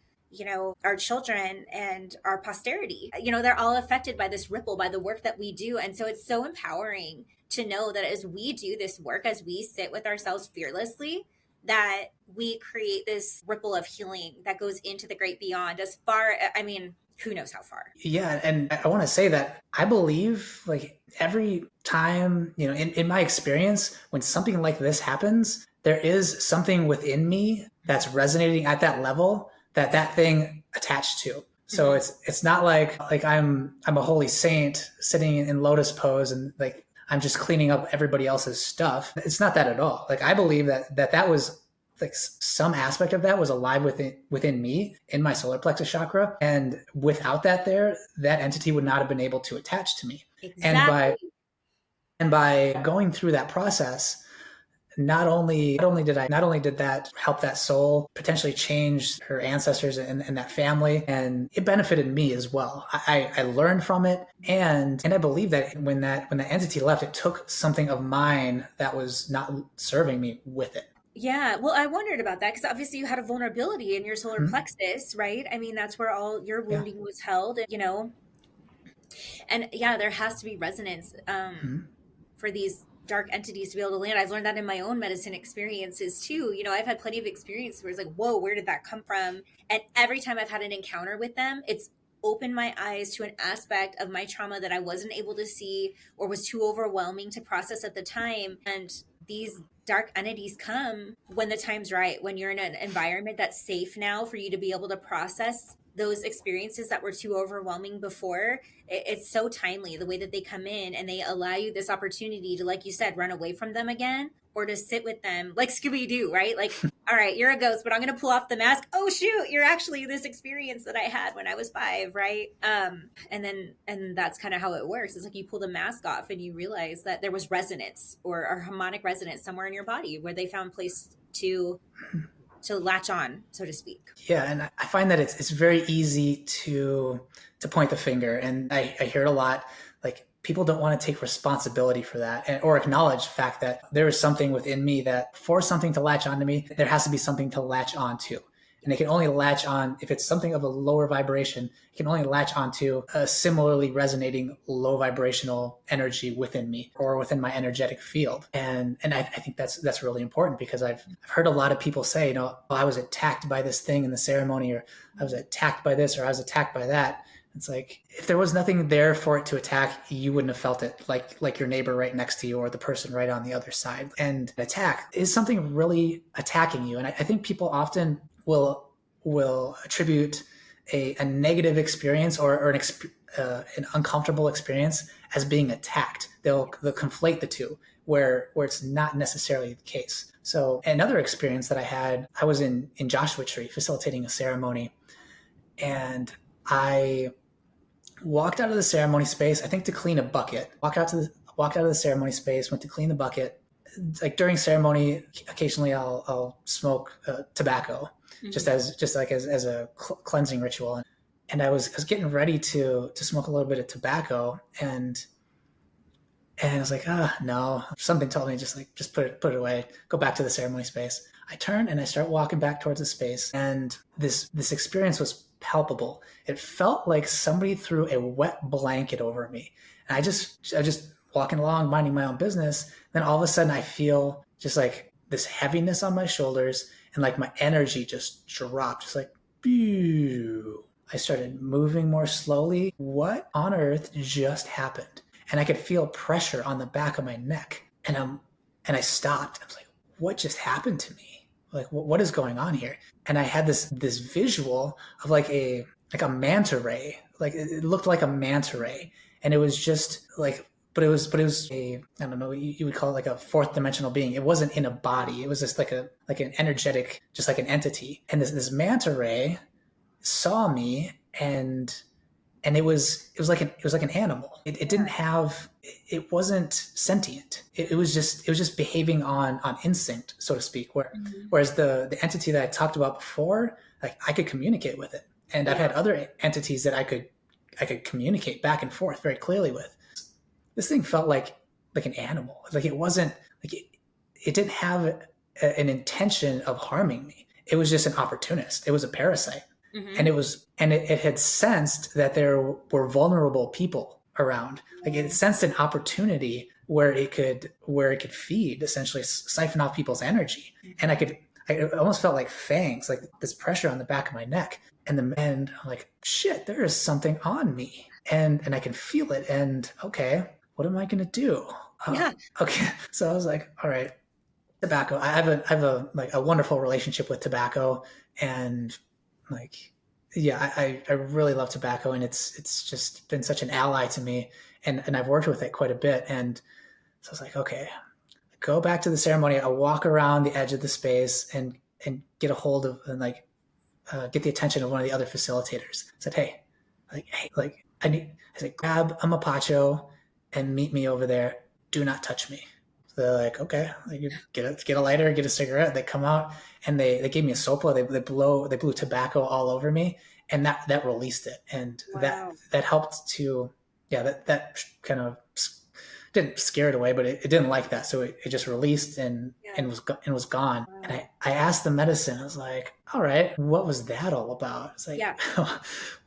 our children and our posterity, they're all affected by this ripple, by the work that we do. And so it's so empowering to know that as we do this work, as we sit with ourselves fearlessly, that we create this ripple of healing that goes into the great beyond, as far, who knows how far.
Yeah. And I want to say that I believe, like, every time, in my experience, when something like this happens, there is something within me that's resonating at that level that thing attached to. So it's not like I'm a holy saint sitting in lotus pose and like I'm just cleaning up everybody else's stuff. It's not that at all. Like, I believe that was like some aspect of that was alive within me, in my solar plexus chakra. And without that that entity would not have been able to attach to me. Exactly. And by going through that process, not only did that help that soul potentially change her ancestors and that family, and it benefited me as well. I learned from it, and I believe that when that entity left, it took something of mine that was not serving me with it.
Yeah, well, I wondered about that because obviously you had a vulnerability in your solar
Mm-hmm.
plexus, right? I mean, that's where all your
Yeah.
wounding was held, you know. And yeah, there has to be resonance
Mm-hmm.
for these dark entities to be able to land. I've learned that in my own medicine experiences too. You know, I've had plenty of experience where it's like, whoa, where did that come from? And every time I've had an encounter with them, it's opened my eyes to an aspect of my trauma that I wasn't able to see or was too overwhelming to process at the time. And these dark entities come when the time's right, when you're in an environment that's safe now for you to be able to process those experiences that were too overwhelming before. It's so timely the way that they come in, and they allow you this opportunity to, like you said, run away from them again, or to sit with them like Scooby-Doo, right? Like, all right, you're a ghost, but I'm going to pull off the mask. Oh shoot, you're actually this experience that I had when I was 5, right? And that's kind of how it works. It's like you pull the mask off and you realize that there was resonance or harmonic resonance somewhere in your body where they found place to latch on, so to speak.
Yeah, and I find that it's very easy to point the finger, and I hear it a lot. Like, people don't want to take responsibility for that, or acknowledge the fact that there is something within me that, for something to latch onto me, there has to be something to latch onto. And it can only latch on, if it's something of a lower vibration, it can only latch onto a similarly resonating low vibrational energy within me or within my energetic field. And I think that's really important, because I've heard a lot of people say, you know, oh, I was attacked by this thing in the ceremony, or I was attacked by this, or I was attacked by that. It's like, if there was nothing there for it to attack, you wouldn't have felt it, like your neighbor right next to you or the person right on the other side. And an attack is something really attacking you. And I think people often will attribute a negative experience or an uncomfortable experience as being attacked. They'll conflate the two, where it's not necessarily the case. So another experience that I had, I was in Joshua Tree facilitating a ceremony, and I walked out of the ceremony space, I think to clean a bucket. Walked out of the ceremony space, went to clean the bucket. Like, during ceremony, occasionally I'll smoke tobacco, mm-hmm. just as a cleansing ritual. And I was getting ready to smoke a little bit of tobacco, and I was like, no. Something told me just put it away, go back to the ceremony space. I turn and I start walking back towards the space, and this experience was palpable. It felt like somebody threw a wet blanket over me. And I just walking along, minding my own business. Then all of a sudden I feel just like this heaviness on my shoulders, and like my energy just dropped, just like, pew. I started moving more slowly. What on earth just happened? And I could feel pressure on the back of my neck. And I stopped. I was like, what just happened to me? Like, what is going on here? And I had this visual of like a manta ray. Like, it looked like a manta ray. And it was just like, but it was a, I don't know, you would call it like a fourth dimensional being. It wasn't in a body. It was just like an energetic, just like an entity. And this manta ray saw me, and it was like an animal. It didn't have, it wasn't sentient. It was just behaving on instinct, so to speak. Whereas the entity that I talked about before, like, I could communicate with it. And I've had other entities that I could communicate back and forth very clearly with. This thing felt like an animal. Like, it wasn't like it didn't have an intention of harming me. It was just an opportunist. It was a parasite. Mm-hmm. And it had sensed that there were vulnerable people around. Like, it sensed an opportunity where it could feed, essentially siphon off people's energy. And I almost felt like fangs, like this pressure on the back of my neck. And I'm like, shit, there is something on me. And I can feel it. And okay, what am I going to do? Okay. So I was like, all right, tobacco. I have a wonderful relationship with tobacco, and like, yeah, I really love tobacco, and it's just been such an ally to me, and I've worked with it quite a bit. And so I was like, okay, go back to the ceremony. I walk around the edge of the space and get a hold of, and get the attention of one of the other facilitators. I said, hey, I said, grab a mapacho and meet me over there. Do not touch me. They're like, okay, like, you get a lighter, get a cigarette. They come out and they gave me a sopla. They blew tobacco all over me, and that released it, and
Wow.
that helped to, yeah, that kind of didn't scare it away, but it didn't like that, so it just released and was gone.
Wow.
And I asked the medicine, I was like, all right, what was that all about? It's like,
Yeah.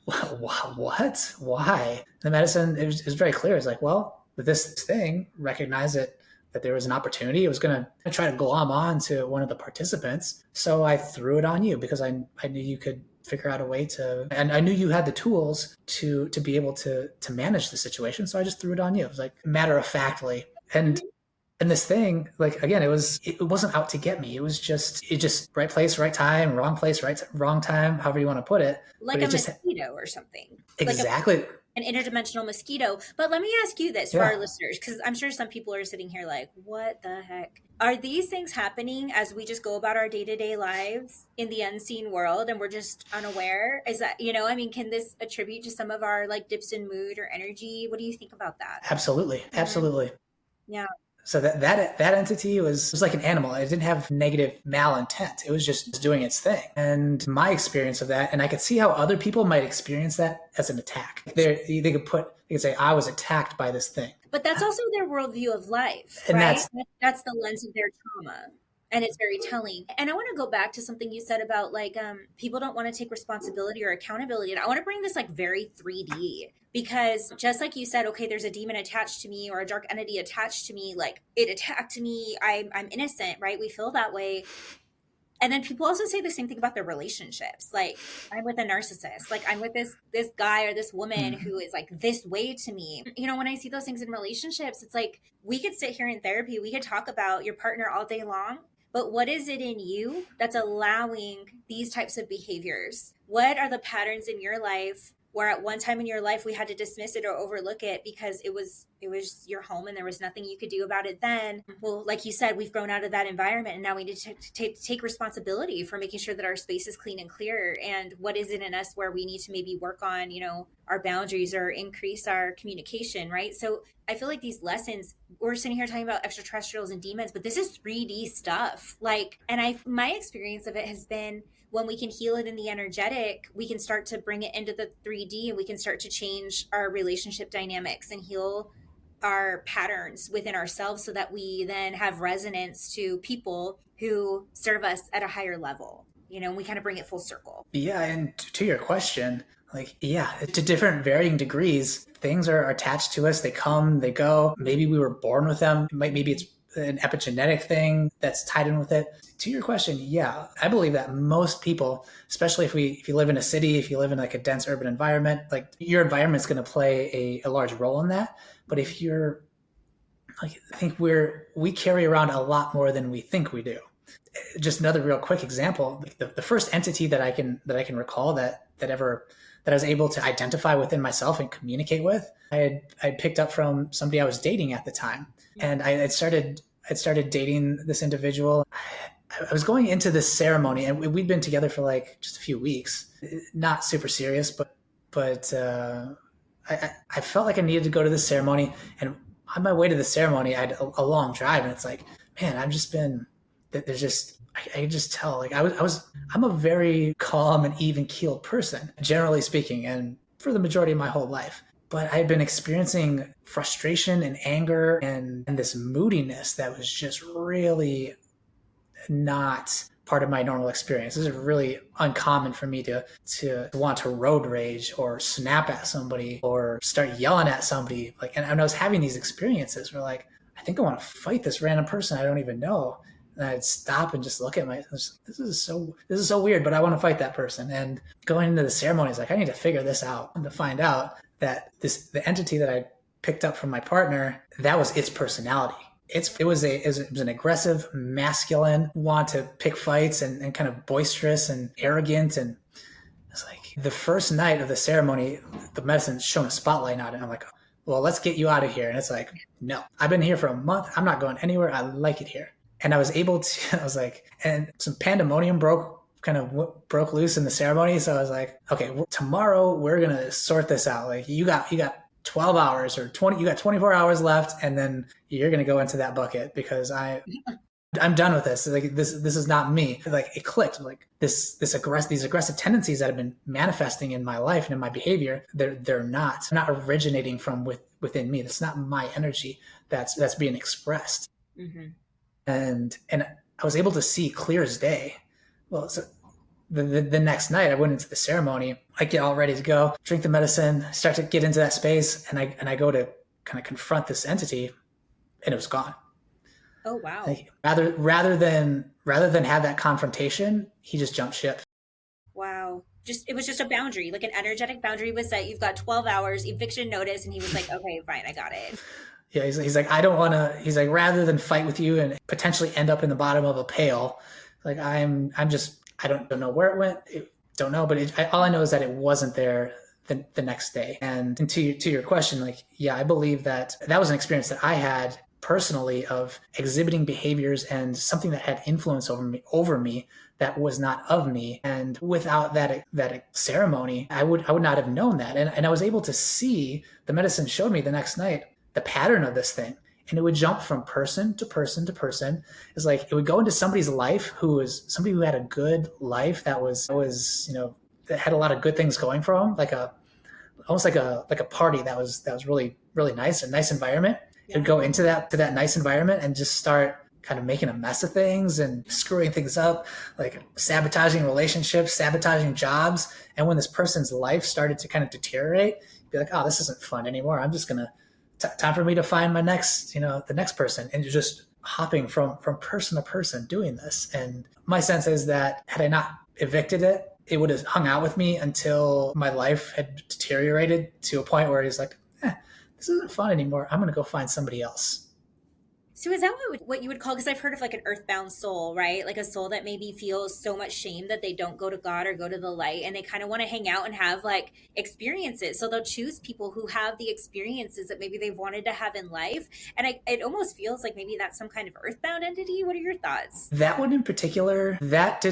what? Why? The medicine, it was very clear. It's like, well, this thing recognized that there was an opportunity. It was going to try to glom on to one of the participants. So I threw it on you because I knew you could figure out a way to, and I knew you had the tools to be able to manage the situation. So I just threw it on you. It was like matter of factly. And this thing, like, again, it wasn't out to get me. It just right place, right time, wrong place, wrong time, however you want to put it.
Like
but
a mosquito or something.
Exactly.
Like an interdimensional mosquito. But let me ask you this for our listeners, because I'm sure some people are sitting here like, what the heck? Are these things happening as we just go about our day-to-day lives in the unseen world and we're just unaware? Is that, can this attribute to some of our like dips in mood or energy? What do you think about that?
Absolutely. Absolutely.
Yeah.
So that entity was like an animal. It didn't have negative malintent. It was just doing its thing. And my experience of that, and I could see how other people might experience that as an attack. They could say, I was attacked by this thing.
But that's also their worldview of life,
and
right? That's the lens of their trauma. And it's very telling. And I want to go back to something you said about like people don't want to take responsibility or accountability. And I want to bring this like very 3D, because just like you said, okay, there's a demon attached to me or a dark entity attached to me, like it attacked me. I'm innocent, right? We feel that way. And then people also say the same thing about their relationships. Like, I'm with a narcissist. Like, I'm with this guy or this woman who is like this way to me. When I see those things in relationships, it's like we could sit here in therapy. We could talk about your partner all day long. But what is it in you that's allowing these types of behaviors? What are the patterns in your life where at one time in your life we had to dismiss it or overlook it because it was your home and there was nothing you could do about it then? Well, like you said, we've grown out of that environment and now we need to take responsibility for making sure that our space is clean and clear. And what is it in us where we need to maybe work on, our boundaries or increase our communication, right? So I feel like these lessons, we're sitting here talking about extraterrestrials and demons, but this is 3D stuff. Like, and my experience of it has been when we can heal it in the energetic, we can start to bring it into the 3D and we can start to change our relationship dynamics and heal our patterns within ourselves so that we then have resonance to people who serve us at a higher level. We kind of bring it full circle.
Yeah. And to your question, to different varying degrees, things are attached to us. They come, they go. Maybe we were born with them. Maybe it's an epigenetic thing that's tied in with it. To your question, yeah, I believe that most people, especially if you live in a city, if you live in like a dense urban environment, like your environment's going to play a large role in that. But if you're like, I think we carry around a lot more than we think we do. Just another real quick example, the first entity that I can recall that I was able to identify within myself and communicate with, I had picked up from somebody I was dating at the time. And I had started dating this individual. I was going into this ceremony and we'd been together for like just a few weeks, not super serious, but I felt like I needed to go to the ceremony. And on my way to the ceremony, I had a long drive, and it's like, man, I can just tell, like I'm a very calm and even keeled person, generally speaking, and for the majority of my whole life. But I had been experiencing frustration and anger and this moodiness that was just really not part of my normal experience. This is really uncommon for me to want to road rage or snap at somebody or start yelling at somebody. Like, and I was having these experiences where like, I think I want to fight this random person I don't even know. And I'd stop and just look at this is so weird, but I want to fight that person. And going into the ceremony is like, I need to figure this out, and to find out that the entity that I picked up from my partner, that was its personality. It was an aggressive, masculine, want to pick fights and kind of boisterous and arrogant. And it's like the first night of the ceremony, the medicine's shone a spotlight on it. And I'm like, well, let's get you out of here. And it's like, no, I've been here for a month. I'm not going anywhere. I like it here. And I was able to, I was like, and some pandemonium broke loose in the ceremony. So I was like, okay, tomorrow we're going to sort this out. Like you got 12 hours or 20, you got 24 hours left, and then you're going to go into that bucket because I'm done with this. Like this is not me. Like it clicked. Like these aggressive tendencies that have been manifesting in my life and in my behavior, they're not originating from within me. That's not my energy that's being expressed.
Mm-hmm.
And I was able to see clear as day. Well, so the next night I went into the ceremony. I get all ready to go, drink the medicine, start to get into that space, and I go to kind of confront this entity, and it was gone.
Oh, wow.
Like, rather than have that confrontation, he just jumped ship.
Wow. It was just a boundary, like an energetic boundary was set. You've got 12 hours, eviction notice, and he was like, okay, fine, I got it.
Yeah, he's like, I don't want to. He's like, rather than fight with you and potentially end up in the bottom of a pail, like I'm just, I don't know where it went. Don't know, but all I know is that it wasn't there the next day. And to your question, like, yeah, I believe that was an experience that I had personally of exhibiting behaviors and something that had influence over me that was not of me. And without that ceremony, I would not have known that. And I was able to see, the medicine showed me the next night the pattern of this thing. And it would jump from person to person to person. It's like it would go into somebody's life who had a good life that was that had a lot of good things going for them, almost like a party that was really, really nice, a nice environment. It would go into that nice environment and just start kind of making a mess of things and screwing things up, like sabotaging relationships, sabotaging jobs. And when this person's life started to kind of deteriorate, you'd be like, oh, this isn't fun anymore. I'm just gonna time for me to find my next, the next person. And you're just hopping from person to person doing this. And my sense is that had I not evicted it, it would have hung out with me until my life had deteriorated to a point where he's like, this isn't fun anymore. I'm going to go find somebody else.
So is that what you would call, because I've heard of like an earthbound soul, right? Like a soul that maybe feels so much shame that they don't go to God or go to the light, and they kind of want to hang out and have like experiences. So they'll choose people who have the experiences that maybe they've wanted to have in life. And it almost feels like maybe that's some kind of earthbound entity. What are your thoughts?
That one in particular, that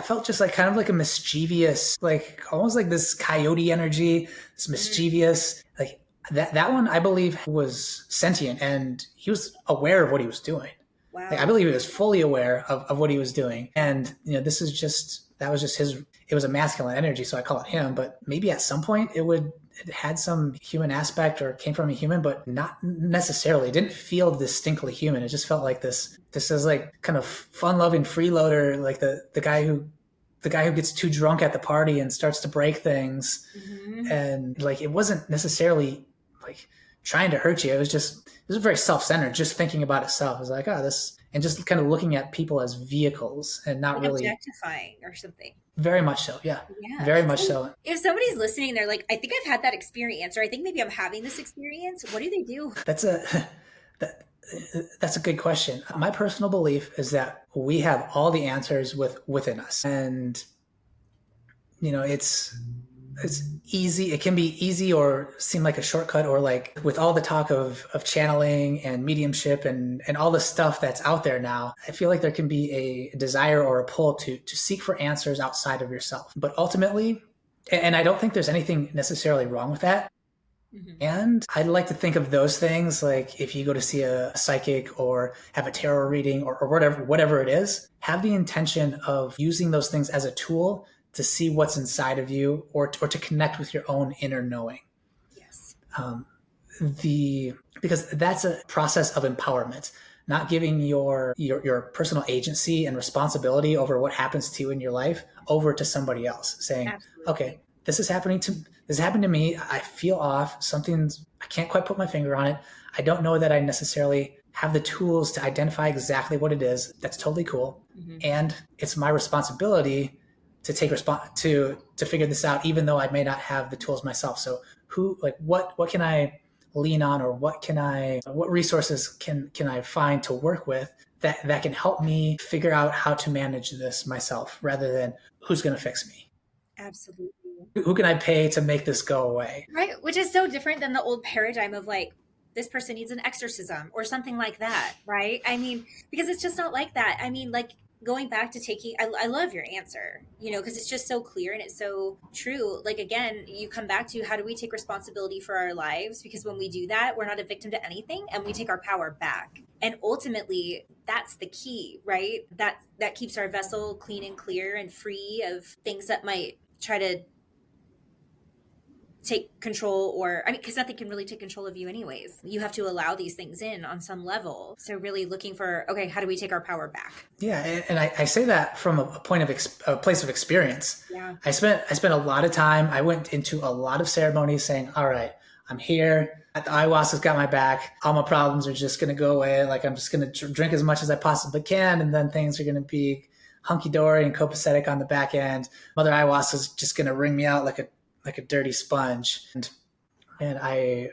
felt just like kind of like a mischievous, like almost like this coyote energy, this mischievous, like that one, I believe, was sentient and he was aware of what he was doing.
Wow.
Like, I believe he was fully aware of what he was doing. And, that was just it was a masculine energy. So I call it him, but maybe at some point it had some human aspect or came from a human, but not necessarily. It didn't feel distinctly human. It just felt like this is like kind of fun loving freeloader, like the guy who gets too drunk at the party and starts to break things. Mm-hmm. And like, it wasn't necessarily like trying to hurt you. It was very self-centered, just thinking about itself. It was like, this, and just kind of looking at people as vehicles and not like really
objectifying or something.
Very much so. Yeah. Very much so.
If somebody's listening, they're like, I think I've had that experience, or I think maybe I'm having this experience. What do they do? That's
a good question. My personal belief is that we have all the answers within us. And, it's easy. It can be easy or seem like a shortcut, or like with all the talk of channeling and mediumship and all the stuff that's out there now, I feel like there can be a desire or a pull to seek for answers outside of yourself. But ultimately, and I don't think there's anything necessarily wrong with that. Mm-hmm. And I'd like to think of those things like if you go to see a psychic or have a tarot reading or whatever it is, have the intention of using those things as a tool to see what's inside of you or to connect with your own inner knowing.
Yes.
Because that's a process of empowerment, not giving your personal agency and responsibility over what happens to you in your life over to somebody else, saying, absolutely. Okay, this is happening to me. I feel off. I can't quite put my finger on it. I don't know that I necessarily have the tools to identify exactly what it is. That's totally cool. Mm-hmm. And it's my responsibility to to figure this out, even though I may not have the tools myself. So what can I lean on, or what resources can I find to work with that can help me figure out how to manage this myself, rather than who's going to fix me?
Absolutely.
Who can I pay to make this go away?
Right. Which is so different than the old paradigm of like, this person needs an exorcism or something like that. Right. I mean, because it's just not like that. I mean, like, going back to taking, I love your answer, you know, because it's just so clear and it's so true. Like, again, you come back to how do we take responsibility for our lives? Because when we do that, we're not a victim to anything and we take our power back. And ultimately, that's the key, right? That keeps our vessel clean and clear and free of things that might try to take control, or I mean, because nothing can really take control of you anyways. You have to allow these things in on some level. So really looking for, okay, how do we take our power back?
Yeah, and I say that from a point of a place of experience.
Yeah.
I spent a lot of time. I went into a lot of ceremonies saying, all right, I'm here. The ayahuasca's got my back. All my problems are just going to go away. Like, I'm just going to drink as much as I possibly can, and then things are going to be hunky-dory and copacetic on the back end. Mother ayahuasca's just going to wring me out like a dirty sponge. And I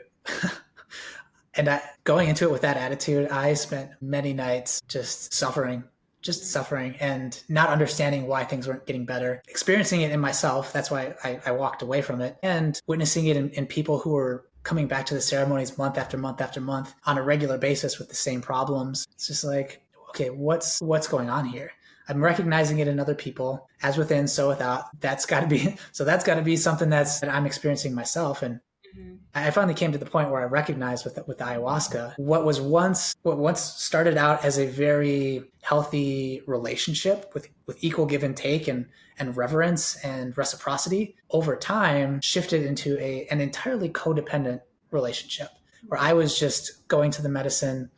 going into it with that attitude, I spent many nights just suffering and not understanding why things weren't getting better, experiencing it in myself. That's why I walked away from it, and witnessing it in people who were coming back to the ceremonies month after month after month on a regular basis with the same problems. It's just like, okay, what's going on here? I'm recognizing it in other people, as within, so without. That's got to be something that I'm experiencing myself. And I finally came to the point where I recognized with the ayahuasca, what once started out as a very healthy relationship with equal give and take and reverence and reciprocity, over time shifted into an entirely codependent relationship where I was just going to the medicine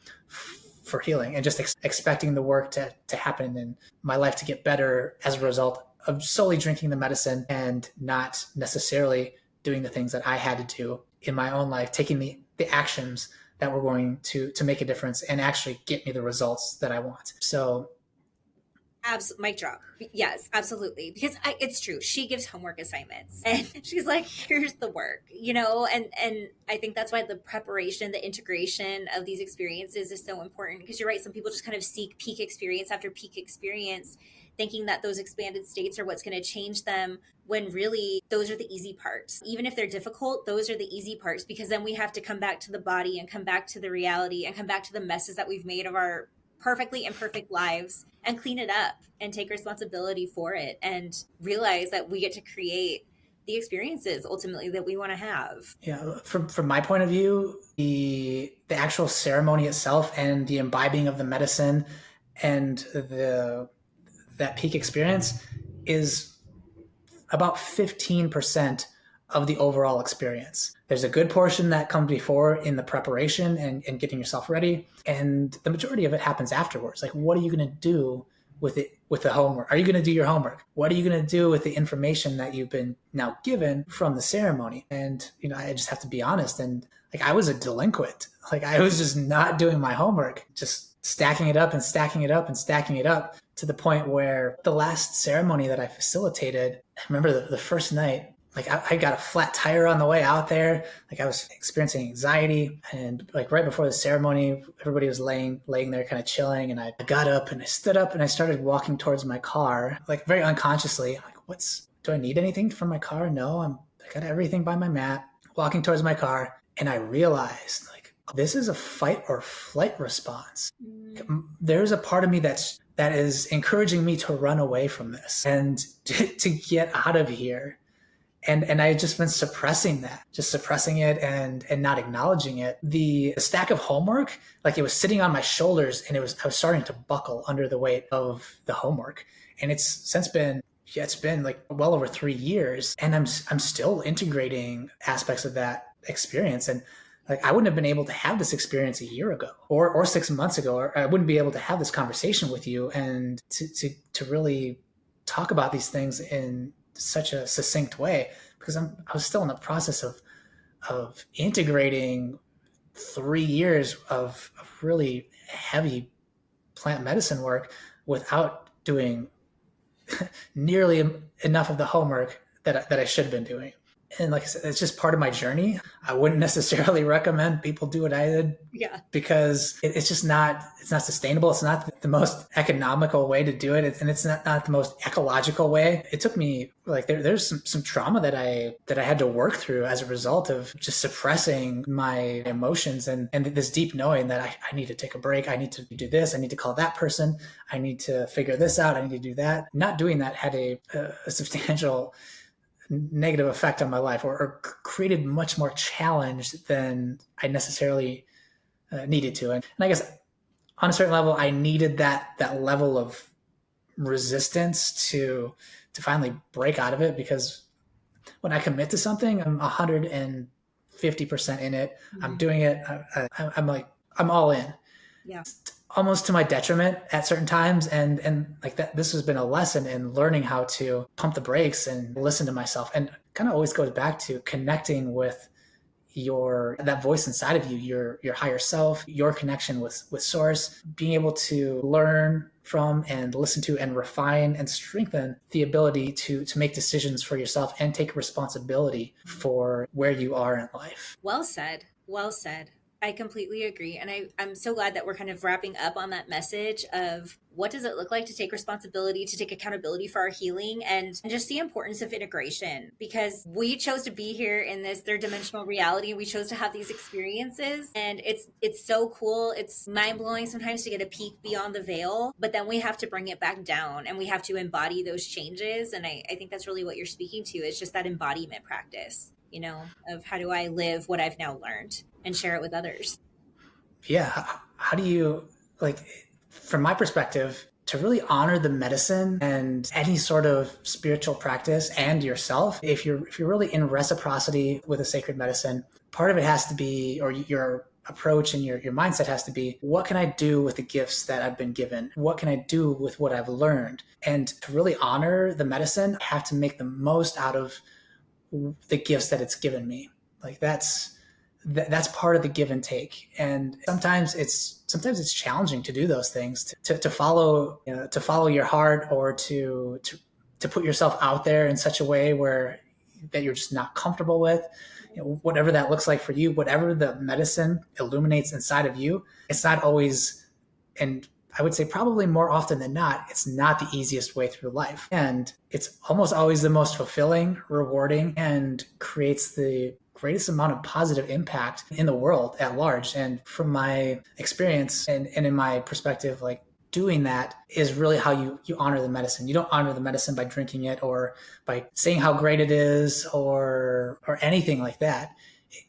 for healing and just expecting the work to happen and my life to get better as a result of solely drinking the medicine and not necessarily doing the things that I had to do in my own life, taking the actions that were going to make a difference and actually get me the results that I want. So
Mic drop. Yes, absolutely. Because it's true. She gives homework assignments and she's like, here's the work, you know? And I think that's why the preparation, the integration of these experiences is so important, because you're right. Some people just kind of seek peak experience after peak experience, thinking that those expanded states are what's going to change them, when really those are the easy parts. Even if they're difficult, those are the easy parts, because then we have to come back to the body and come back to the reality and come back to the messes that we've made of our perfectly imperfect lives and clean it up and take responsibility for it and realize that we get to create the experiences ultimately that we want to have.
Yeah, from my point of view, the actual ceremony itself and the imbibing of the medicine and that peak experience is about 15% of the overall experience. There's a good portion that comes before in the preparation and getting yourself ready. And the majority of it happens afterwards. Like, what are you going to do with it, with the homework? Are you going to do your homework? What are you going to do with the information that you've been now given from the ceremony? And, you know, I just have to be honest. And like, I was a delinquent. Like, I was just not doing my homework, just stacking it up and stacking it up and stacking it up, to the point where the last ceremony that I facilitated, I remember the first night, like I got a flat tire on the way out there. Like, I was experiencing anxiety, and like right before the ceremony, everybody was laying there kind of chilling. And I got up and I stood up and I started walking towards my car, like very unconsciously. I'm like, do I need anything from my car? No, I got everything by my mat, walking towards my car. And I realized, like, this is a fight or flight response. There's a part of me that is encouraging me to run away from this and to get out of here. And I had just been suppressing it and not acknowledging it. The stack of homework, like, it was sitting on my shoulders, and I was starting to buckle under the weight of the homework. And it's been like well over 3 years, and I'm still integrating aspects of that experience. And like, I wouldn't have been able to have this experience a year ago or 6 months ago, or I wouldn't be able to have this conversation with you and to really talk about these things in such a succinct way, because I was still in the process of integrating 3 years of really heavy plant medicine work without doing nearly enough of the homework that I should have been doing. And like I said, it's just part of my journey. I wouldn't necessarily recommend people do what I did.
Yeah.
Because it's just not, it's not sustainable. It's not the most economical way to do it. And it's not the most ecological way. It took me like, there's some trauma that I had to work through as a result of just suppressing my emotions and this deep knowing that I need to take a break. I need to do this. I need to call that person. I need to figure this out. I need to do that. Not doing that had a substantial negative effect on my life, or created much more challenge than I necessarily needed to. And I guess on a certain level, I needed that level of resistance to finally break out of it, because when I commit to something, I'm 150% in it. Mm-hmm. I'm doing it. I'm like, I'm all in.
Yeah.
Almost to my detriment at certain times. And like that, this has been a lesson in learning how to pump the brakes and listen to myself. And kind of always goes back to connecting with that voice inside of you, your higher self, your connection with source, being able to learn from and listen to and refine and strengthen the ability to make decisions for yourself and take responsibility for where you are in life.
Well said. Well said. I completely agree. And I'm so glad that we're kind of wrapping up on that message of what does it look like to take responsibility, to take accountability for our healing, and just the importance of integration, because we chose to be here in this third dimensional reality. We chose to have these experiences, and it's so cool. It's mind blowing sometimes to get a peek beyond the veil, but then we have to bring it back down and we have to embody those changes. And I think that's really what you're speaking to, is just that embodiment practice, of how do I live what I've now learned and share it with others.
Yeah. How do you, like, from my perspective, to really honor the medicine and any sort of spiritual practice and yourself, if you're really in reciprocity with a sacred medicine, part of it has to be, or your approach and your mindset has to be, what can I do with the gifts that I've been given? What can I do with what I've learned? And to really honor the medicine, I have to make the most out of the gifts that it's given me. Like that's part of the give and take. And sometimes it's challenging to do those things, to follow your heart, or to put yourself out there in such a way that you're just not comfortable with, whatever that looks like for you, whatever the medicine illuminates inside of you. It's not always, and I would say probably more often than not, it's not the easiest way through life. And it's almost always the most fulfilling, rewarding, and creates the greatest amount of positive impact in the world at large. And from my experience and in my perspective, like, doing that is really how you honor the medicine. You don't honor the medicine by drinking it or by saying how great it is or anything like that.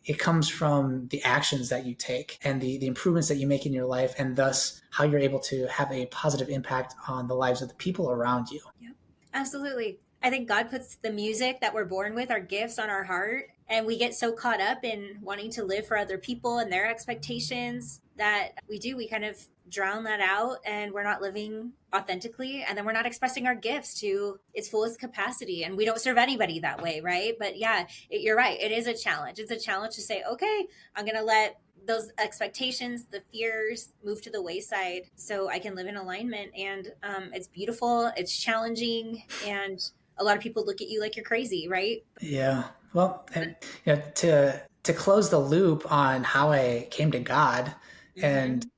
It comes from the actions that you take and the improvements that you make in your life, and thus how you're able to have a positive impact on the lives of the people around you.
Yeah, absolutely. I think God puts the music that we're born with, our gifts, on our heart, and we get so caught up in wanting to live for other people and their expectations that we kind of drown that out, and we're not living authentically, and then we're not expressing our gifts to its fullest capacity, and we don't serve anybody that way, right? But yeah, you're right. It is a challenge. It's a challenge to say, okay, I'm going to let those expectations, the fears, move to the wayside so I can live in alignment. And it's beautiful. It's challenging. And a lot of people look at you like you're crazy, right?
Yeah. Well, and, to close the loop on how I came to God, mm-hmm. and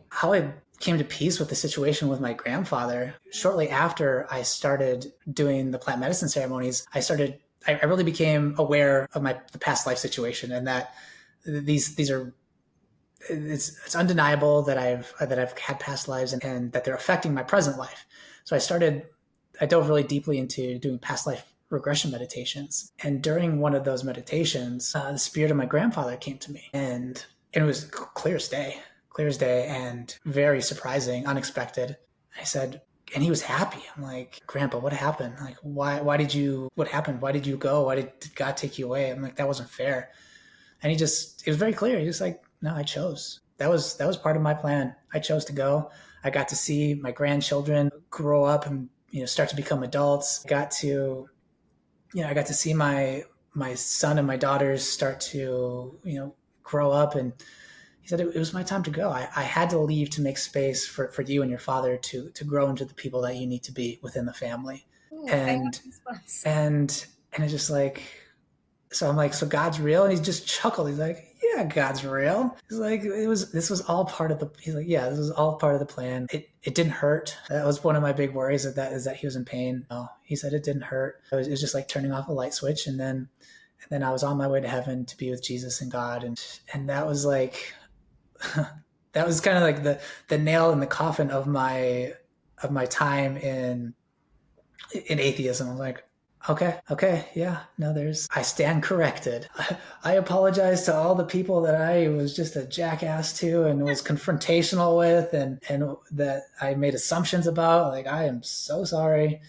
how I came to peace with the situation with my grandfather. Shortly after I started doing the plant medicine ceremonies, I really became aware of the past life situation, and that these are, it's undeniable that I've had past lives and that they're affecting my present life. So I dove really deeply into doing past life regression meditations. And during one of those meditations, the spirit of my grandfather came to me, and it was clear as day and very surprising, unexpected. I said, and he was happy. I'm like, Grandpa, what happened? Like, what happened? Why did you go? Why did God take you away? I'm like, that wasn't fair. And it was very clear. He was like, no, I chose. That was part of my plan. I chose to go. I got to see my grandchildren grow up and, start to become adults. I got to see my son and my daughters start to, grow up. And he said, it was my time to go. I had to leave to make space for you and your father to grow into the people that you need to be within the family.
Ooh,
and And it's just like, so I'm like, so God's real? And he just chuckled. He's like, yeah, God's real. He's like, this was all part of the, he's like, yeah, this was all part of the plan. It didn't hurt. That was one of my big worries is that he was in pain. No, he said it didn't hurt. It was just like turning off a light switch. And then I was on my way to heaven to be with Jesus and God. And that was like, that was kind of like the nail in the coffin of my time in atheism. I was like, okay, yeah, no, I stand corrected. I apologize to all the people that I was just a jackass to and was confrontational with and that I made assumptions about. Like, I am so sorry.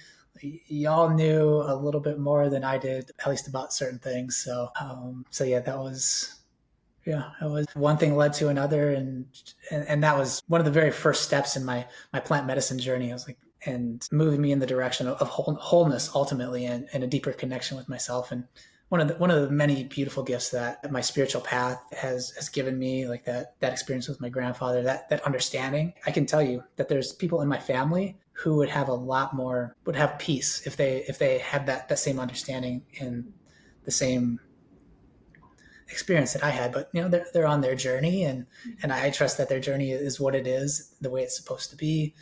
Y'all knew a little bit more than I did, at least about certain things. So yeah, that was, yeah, it was one thing led to another. And that was one of the very first steps in my plant medicine journey. I was like, and moving me in the direction of wholeness ultimately and a deeper connection with myself. And one of the many beautiful gifts that my spiritual path has given me, like that experience with my grandfather, that understanding. I can tell you that there's people in my family who would have peace if they had that same understanding and the same experience that I had. But they're on their journey, and I trust that their journey is what it is, the way it's supposed to be.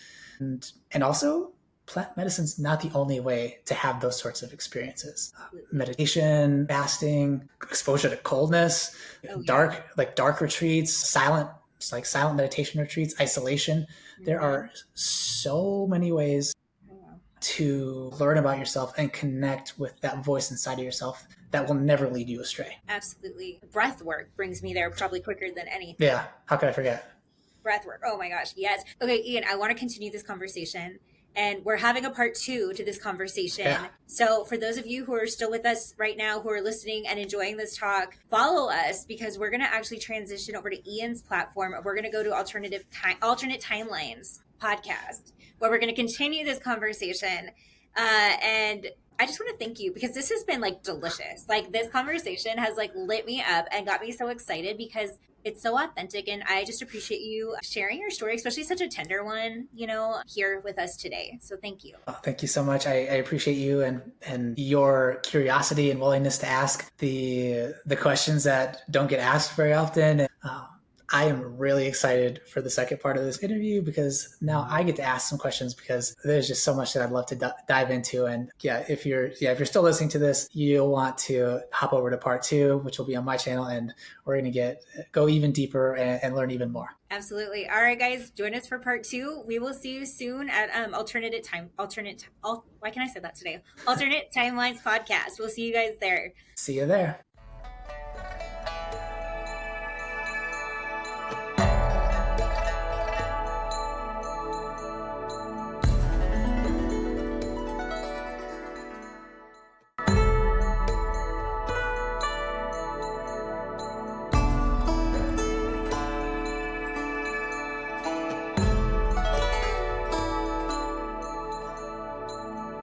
And also, plant medicine's not the only way to have those sorts of experiences. Meditation, fasting, exposure to coldness, dark retreats, silent meditation retreats, isolation. There are so many ways to learn about yourself and connect with that voice inside of yourself that will never lead you astray.
Absolutely. Breath work brings me there probably quicker than anything.
Yeah. How could I forget?
Breath work. Oh my gosh. Yes. Okay, Ian, I want to continue this conversation. And we're having a part 2 to this conversation. Yeah. So for those of you who are still with us right now, who are listening and enjoying this talk, follow us because we're going to actually transition over to Ian's platform. We're going to go to Alternate Timelines podcast, where we're going to continue this conversation. And I just want to thank you because this has been like delicious. Like, this conversation has like lit me up and got me so excited because it's so authentic, and I just appreciate you sharing your story, especially such a tender one, here with us today. So thank you.
Oh, thank you so much. I appreciate you and your curiosity and willingness to ask the questions that don't get asked very often. I am really excited for the second part of this interview because now I get to ask some questions because there's just so much that I'd love to dive into. And if you're still listening to this, you'll want to hop over to part 2, which will be on my channel, and we're going to go even deeper and learn even more.
Absolutely. All right, guys, join us for part 2. We will see you soon at Alternate Timelines podcast. We'll see you guys there.
See you there.